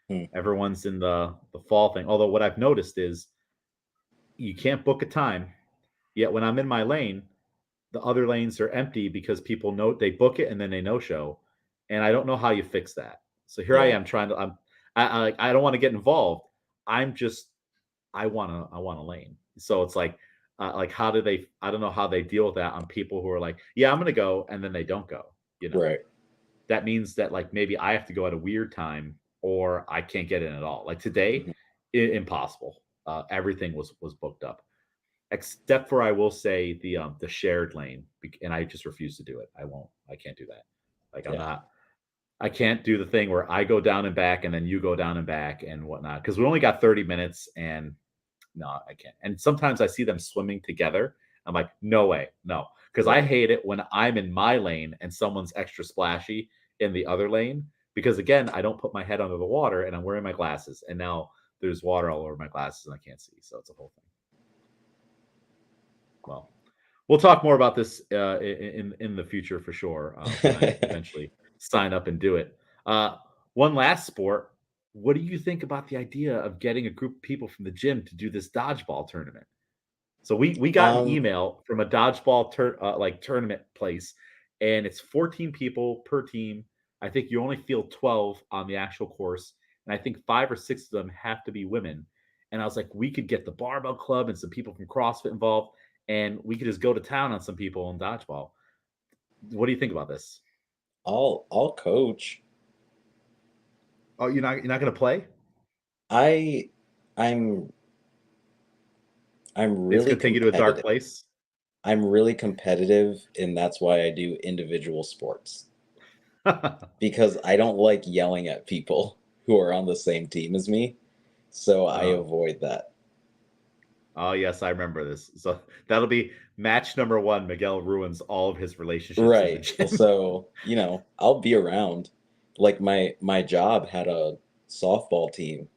Hmm. Everyone's in the fall thing. Although what I've noticed is you can't book a time. Yet when I'm in my lane, the other lanes are empty because people know they book it and then they no show, and I don't know how you fix that. So here I Yeah. am trying to. I don't want to get involved. I'm just I want a lane. So it's like how do they? I don't know how they deal with that on people who are like, yeah, I'm gonna go, and then they don't go. You know Right. that means that like maybe I have to go at a weird time, or I can't get in at all. Like today, Mhm. impossible. Everything was booked up except for I will say the shared lane, and I just refuse to do it. I won't. I can't do that. Like I'm Yeah. not. I can't do the thing where I go down and back, and then you go down and back and whatnot, because we only got 30 minutes, and no, I can't. And sometimes I see them swimming together. I'm like, no way, no, because I Right. hate it when I'm in my lane and someone's extra splashy in the other lane. Because again, I don't put my head under the water, and I'm wearing my glasses, and now there's water all over my glasses, and I can't see. So it's a whole thing. Well, we'll talk more about this in the future for sure when I eventually sign up and do it. Uh, One last sport. What do you think about the idea of getting a group of people from the gym to do this dodgeball tournament? So we got an um, email from a dodgeball like tournament place, and it's 14 people per team. I think you only field 12 on the actual course, and I think 5 or 6 of them have to be women. And I was like, we could get the barbell club and some people from CrossFit involved, and we could just go to town on some people in dodgeball. What do you think about this? I'll coach. Oh, you're not going to play? I I'm I'm It's really going to take you to a dark competitive. place. I'm really competitive, and that's why I do individual sports because I don't like yelling at people who are on the same team as me. So I Oh, avoid that. oh yes, I remember this. So that'll be match number one. Miguel ruins all of his relationships in the Right. gym. So, I'll be around. Like my job had a softball team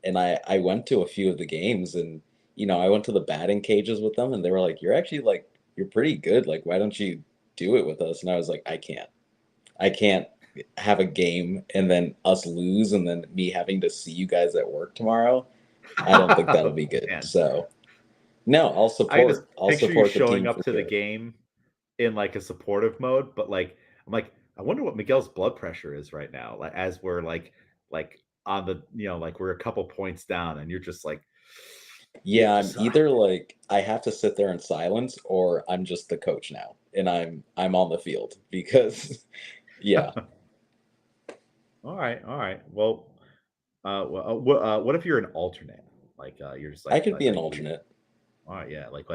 and I went to a few of the games and I went to the batting cages with them and they were like, "You're actually like you're pretty good. Like why don't you do it with us?" And I was like, "I can't. I can't have a game and then us lose and then me having to see you guys at work tomorrow. I don't think that'll Oh, be good." man. So, No, I just I'll picture you support the showing team up for to the sure. game in like a supportive mode, but like I'm like, I wonder what Miguel's blood pressure is right now. Like as we're like on the like we're a couple points down and you're just like Yeah, I'm just either like I have to sit there in silence or I'm just the coach now and I'm on the field because yeah, all right, all right. Well, what if you're an alternate? Like you're just I could be an like we alternate. all right, yeah, like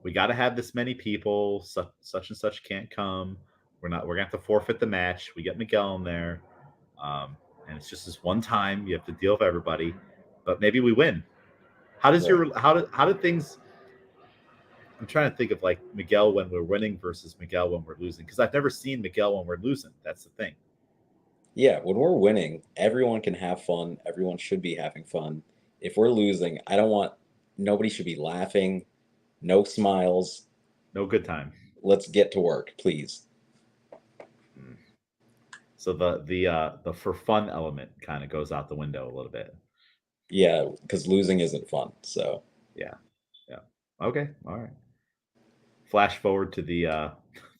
we got to have this many people. Such and such can't come. We're gonna have to forfeit the match. We get Miguel in there, um, and it's just this one time. You have to deal with everybody, but maybe we win. How does Right. your how did things? I'm trying to think of like Miguel when we're winning versus Miguel when we're losing because I've never seen Miguel when we're losing. That's the thing. Yeah, when we're winning, everyone can have fun. Everyone should be having fun. If we're losing, I don't want nobody should be laughing, no smiles. No good time. Let's get to work, please. Mm. So the for fun element kind of goes out the window a little bit. Yeah, because losing isn't fun. So Yeah, yeah. Okay, all right. Flash forward to the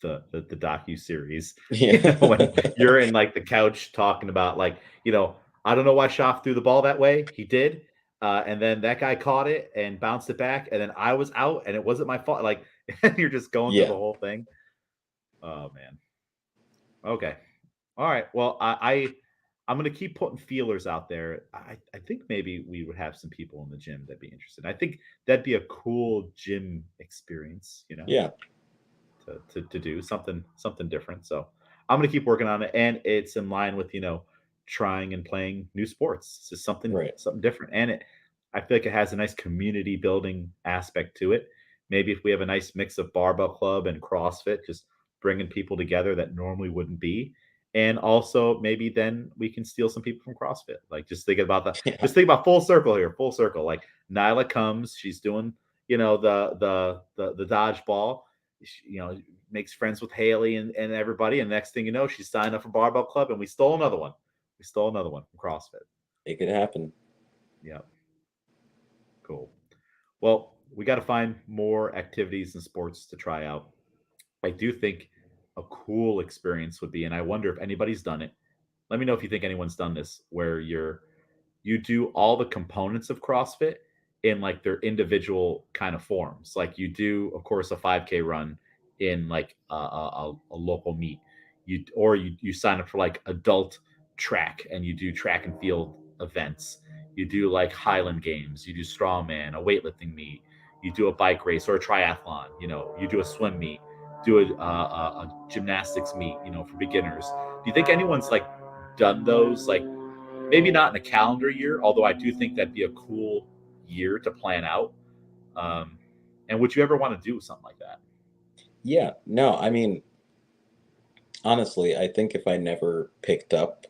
docu series, yeah. when you're in like the couch talking about like, I don't know why Schaff threw the ball that way. He did. And then that guy caught it and bounced it back, and then I was out and it wasn't my fault. Like you're just going through the Yeah. whole thing. Oh man. Okay. All right. Well, I'm gonna keep putting feelers out there. I think maybe we would have some people in the gym that'd be interested. I think that'd be a cool gym experience, Yeah. to do something different. So I'm gonna keep working on it, and it's in line with trying and playing new sports. It's just Right. something different, and I feel like it has a nice community building aspect to it. Maybe if we have a nice mix of barbell club and CrossFit, just bringing people together that normally wouldn't be. And also maybe then we can steal some people from CrossFit. Like Yeah. just think about full circle here, full circle. Like Nyla comes, she's doing, the dodgeball, makes friends with Haley and everybody. And next thing you know, she's signed up for Barbell Club, and we stole another one. We stole another one from CrossFit. It could happen. Yeah, cool. Well, we got to find more activities and sports to try out. I do think a cool experience would be, and I wonder if anybody's done it. Let me know if you think anyone's done this, where you do all the components of CrossFit in like their individual kind of forms. Like you do, of course, a 5K run in like a local meet. You sign up for like adult track and you do track and field events. You do like Highland Games. You do strongman, a weightlifting meet. You do a bike race or a triathlon. You do a swim meet. Do a gymnastics meet. For beginners. Do you think anyone's like done those like maybe not in a calendar year, although I do think that'd be a cool year to plan out. Um, and would you ever want to do something like that? Yeah. No, I mean, honestly, I think if I never picked up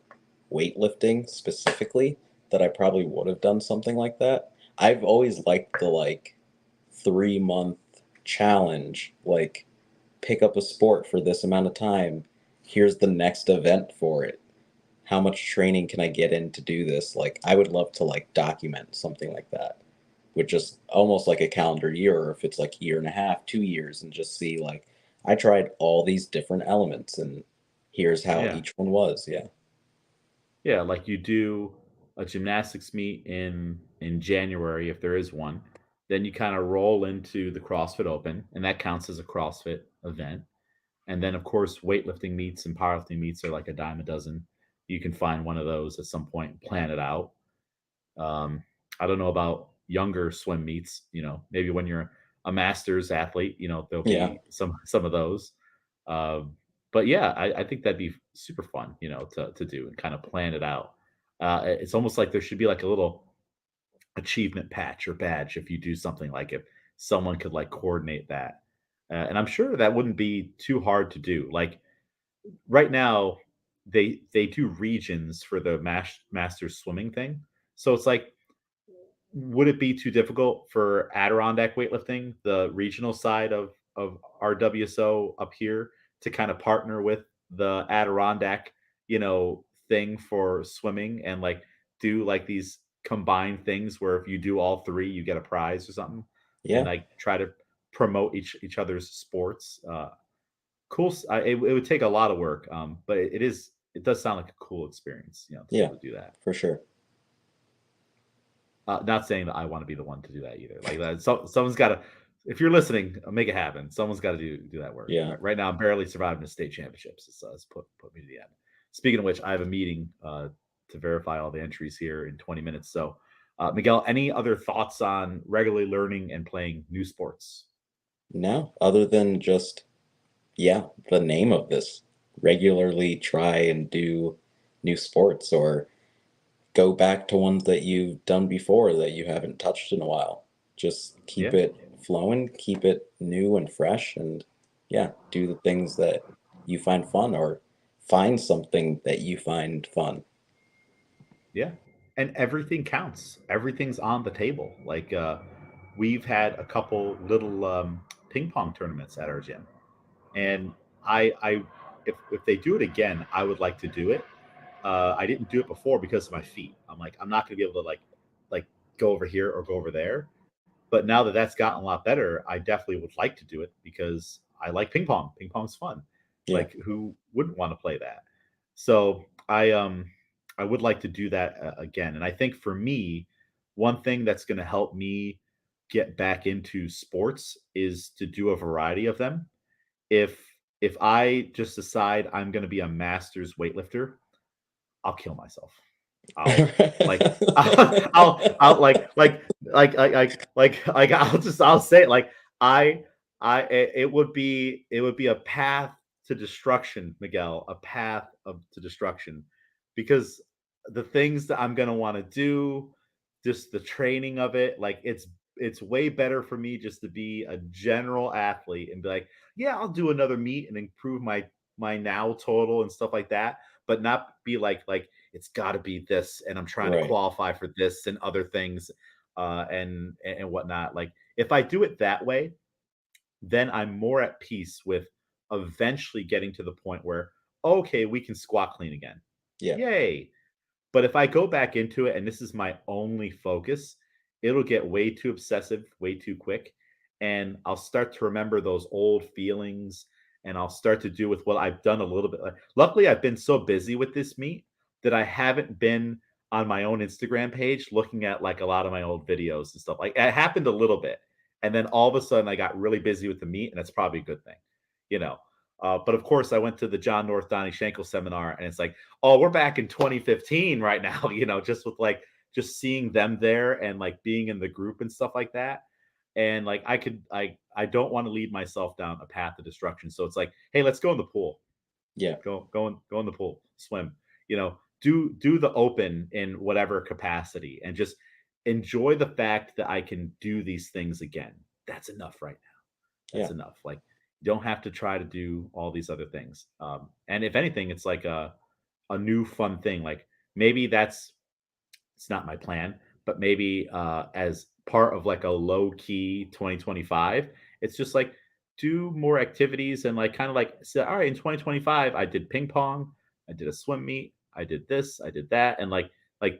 weightlifting specifically, that I probably would have done something like that. I've always liked the like 3 month challenge, like pick up a sport for this amount of time. Here's the next event for it. How much training can I get in to do this? Like, I would love to like document something like that with just almost like a calendar year, or if it's like a year and a half, 2 years, and just see like I tried all these different elements and here's how Yeah. each one was. Yeah. Yeah, like you do a gymnastics meet in January if there is one, then you kind of roll into the CrossFit Open, and that counts as a CrossFit event. And then of course weightlifting meets and powerlifting meets are like a dime a dozen. You can find one of those at some point and plan it out. Um, I don't know about younger swim meets. Maybe when you're a masters athlete, there'll Yeah. be some of those. Um, but yeah, I think that'd be super fun, to do and kind of plan it out. It's almost like there should be like a little achievement patch or badge if you do something like if someone could like coordinate that. And I'm sure that wouldn't be too hard to do. Like right now, they do regions for the masters swimming thing. So it's like would it be too difficult for Adirondack weightlifting, the regional side of RWSO up here, to kind of partner with the Adirondack, thing for swimming and like do like these combined things where if you do all three, you get a prize or something? and Yeah. like try to promote each other's sports. Cool. It would take a lot of work, but it does sound like a cool experience, to be Yeah, able to do that. for sure. Not saying that I want to be the one to do that either. Like that, someone's got to. If you're listening, make it happen. Someone's got to do that work. Yeah. Right now, I'm barely surviving the state championships. It's put me to the end. Speaking of which, I have a meeting to verify all the entries here in 20 minutes. So, Miguel, any other thoughts on regularly learning and playing new sports? No, other than just, yeah, the name of this. Regularly try and do new sports or go back to ones that you've done before that you haven't touched in a while. Just keep Yeah, it flowing, keep it new and fresh, and yeah, do the things that you find fun or find something that you find fun. yeah, and everything counts. Everything's on the table. Like we've had a couple little ping pong tournaments at our gym, and I if they do it again, I would like to do it. I didn't do it before because of my feet. I'm like, I'm not going to be able to like go over here or go over there. But now that that's gotten a lot better, I definitely would like to do it because I like ping pong. Ping pong's fun. Yeah. Like who wouldn't want to play that? So I would like to do that again. And I think for me, one thing that's going to help me get back into sports is to do a variety of them. If if I just decide I'm going to be a master's weightlifter, I'll kill myself. I'll like I'll say it like I it would be a path to destruction, Miguel, a path to destruction because the things that I'm gonna want to do, just the training of it, like it's way better for me just to be a general athlete and be like, yeah, I'll do another meet and improve my now total and stuff like that, but not be like it's got to be this and I'm trying to Right. qualify for this and other things and whatnot. Like if I do it that way, then I'm more at peace with eventually getting to the point where okay, we can squat clean again. Yeah. Yay. But if I go back into it and this is my only focus, it'll get way too obsessive, way too quick. And I'll start to remember those old feelings and I'll start to do with what I've done a little bit. Luckily, I've been so busy with this meet that I haven't been on my own Instagram page looking at like a lot of my old videos and stuff. Like it happened a little bit. And then all of a sudden I got really busy with the meet, and that's probably a good thing, you know. But of course, I went to the John North Donnie Schenkel seminar, and it's like, oh, we're back in 2015 right now, just with like just seeing them there and like being in the group and stuff like that. And like I don't want to lead myself down a path of destruction. So it's like, hey, let's go in the pool. Yeah. Go in the pool, swim. Do the open in whatever capacity and just enjoy the fact that I can do these things again. That's enough right now. That's Yeah. enough. Like you don't have to try to do all these other things. And if anything, it's like a new fun thing. Like maybe it's not my plan, but maybe as part of like a low key 2025, it's just like do more activities and like kind of like say, all right, in 2025, I did ping pong, I did a swim meet, I did this, I did that, and like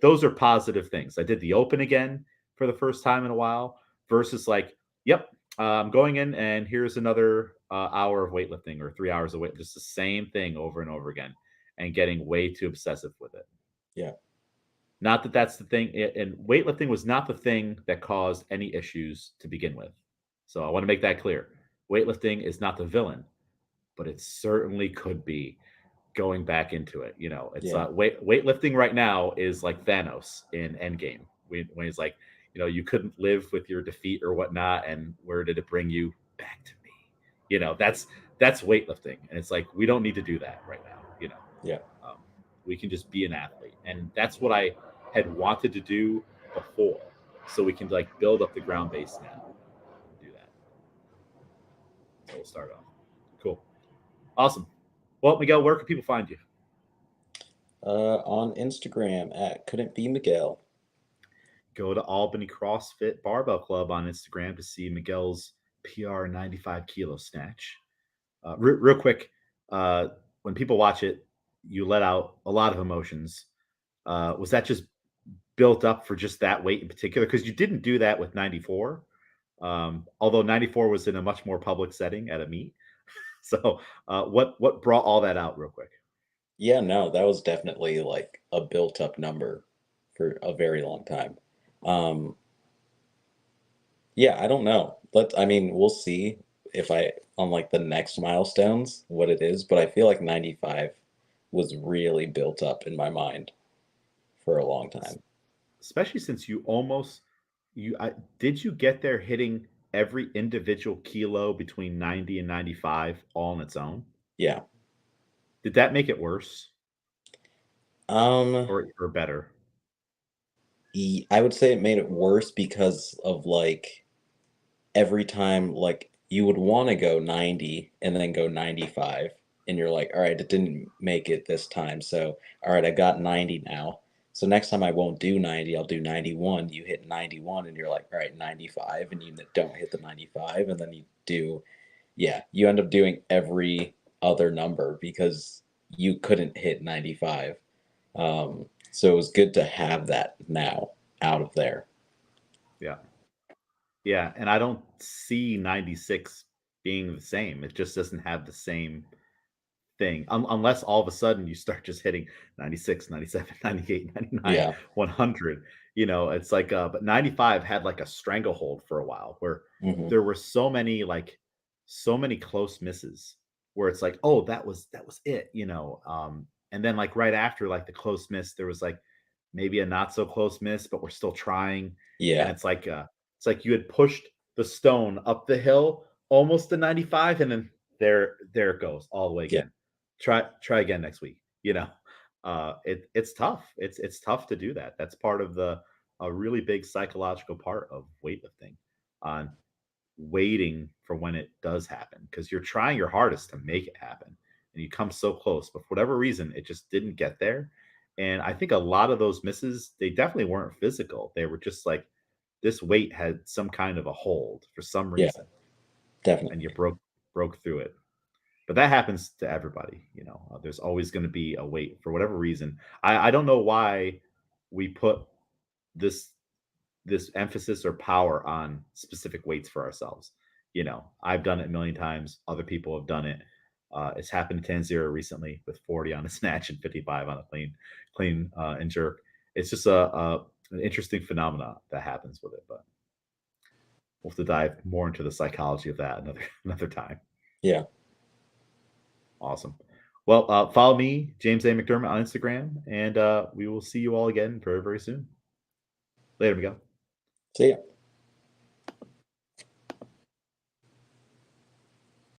those are positive things. I did the open again for the first time in a while versus like, yep, I'm going in and here's another hour of weightlifting or 3 hours of weight, just the same thing over and over again, and getting way too obsessive with it. Yeah. Not that that's the thing, and weightlifting was not the thing that caused any issues to begin with. So I want to make that clear. Weightlifting is not the villain, but it certainly could be going back into it. It's Yeah. weightlifting right now is like Thanos in Endgame when he's like, you couldn't live with your defeat or whatnot, and where did it bring you? Back to me. That's weightlifting, and it's like we don't need to do that right now. Yeah. Um, we can just be an athlete, and that's what I had wanted to do before. So we can like build up the ground base now. Do that. So we'll start off. Cool. Awesome. Well, Miguel, where can people find you? On Instagram at couldn't be Miguel. Go to Albany CrossFit Barbell Club on Instagram to see Miguel's PR 95 kilo snatch. Real quick, when people watch it, you let out a lot of emotions. Was that just built up for just that weight in particular? Because you didn't do that with 94, Although 94 was in a much more public setting at a meet. So, what brought all that out real quick? Yeah, no, that was definitely like a built up number for a very long time. Um, yeah, I don't know. I mean, we'll see if I on like the next milestones what it is, but I feel like 95 was really built up in my mind for a long S- time. Especially since you almost did you get there hitting every individual kilo between 90 and 95 all on its own? Yeah. Did that make it worse Um, or better? I would say it made it worse because of like every time like you would want to go 90 and then go 95 and you're like, all right, it didn't make it this time, so all right, I got 90 now, so next time I won't do 90, I'll do 91. You hit 91 and you're like, all right, 95, and you don't hit the 95, and then you do, yeah, you end up doing every other number because you couldn't hit 95. So it was good to have that now out of there. Yeah. Yeah, and I don't see 96 being the same. It just doesn't have the same thing unless all of a sudden you start just hitting 96, 97, 98, 99, Yeah. 100. It's like but 95 had like a stranglehold for a while where Hmm. there were so many close misses where it's like, oh, that was it, and then like right after like the close miss there was like maybe a not so close miss but we're still trying, and Yeah. it's like you had pushed the stone up the hill almost to 95 and then there it goes all the way Yeah. again. Try again next week. It's tough. It's tough to do that. That's part of the a really big psychological part of weightlifting, on waiting for when it does happen because you're trying your hardest to make it happen and you come so close, but for whatever reason it just didn't get there. And I think a lot of those misses, they definitely weren't physical. They were just like this weight had some kind of a hold for some Yeah. reason, and you Definitely. broke through it. But that happens to everybody. There's always going to be a weight for whatever reason. I don't know why we put this this emphasis or power on specific weights for ourselves. I've done it a million times. Other people have done it. It's happened to Tanzira recently with 40 on a snatch and 55 on a clean and jerk. It's just an interesting phenomena that happens with it. But we'll have to dive more into the psychology of that another another time. Yeah. Awesome. Well, follow me, James A. McDermott, on Instagram, and we will see you all again very, very soon. Later, Miguel. See ya.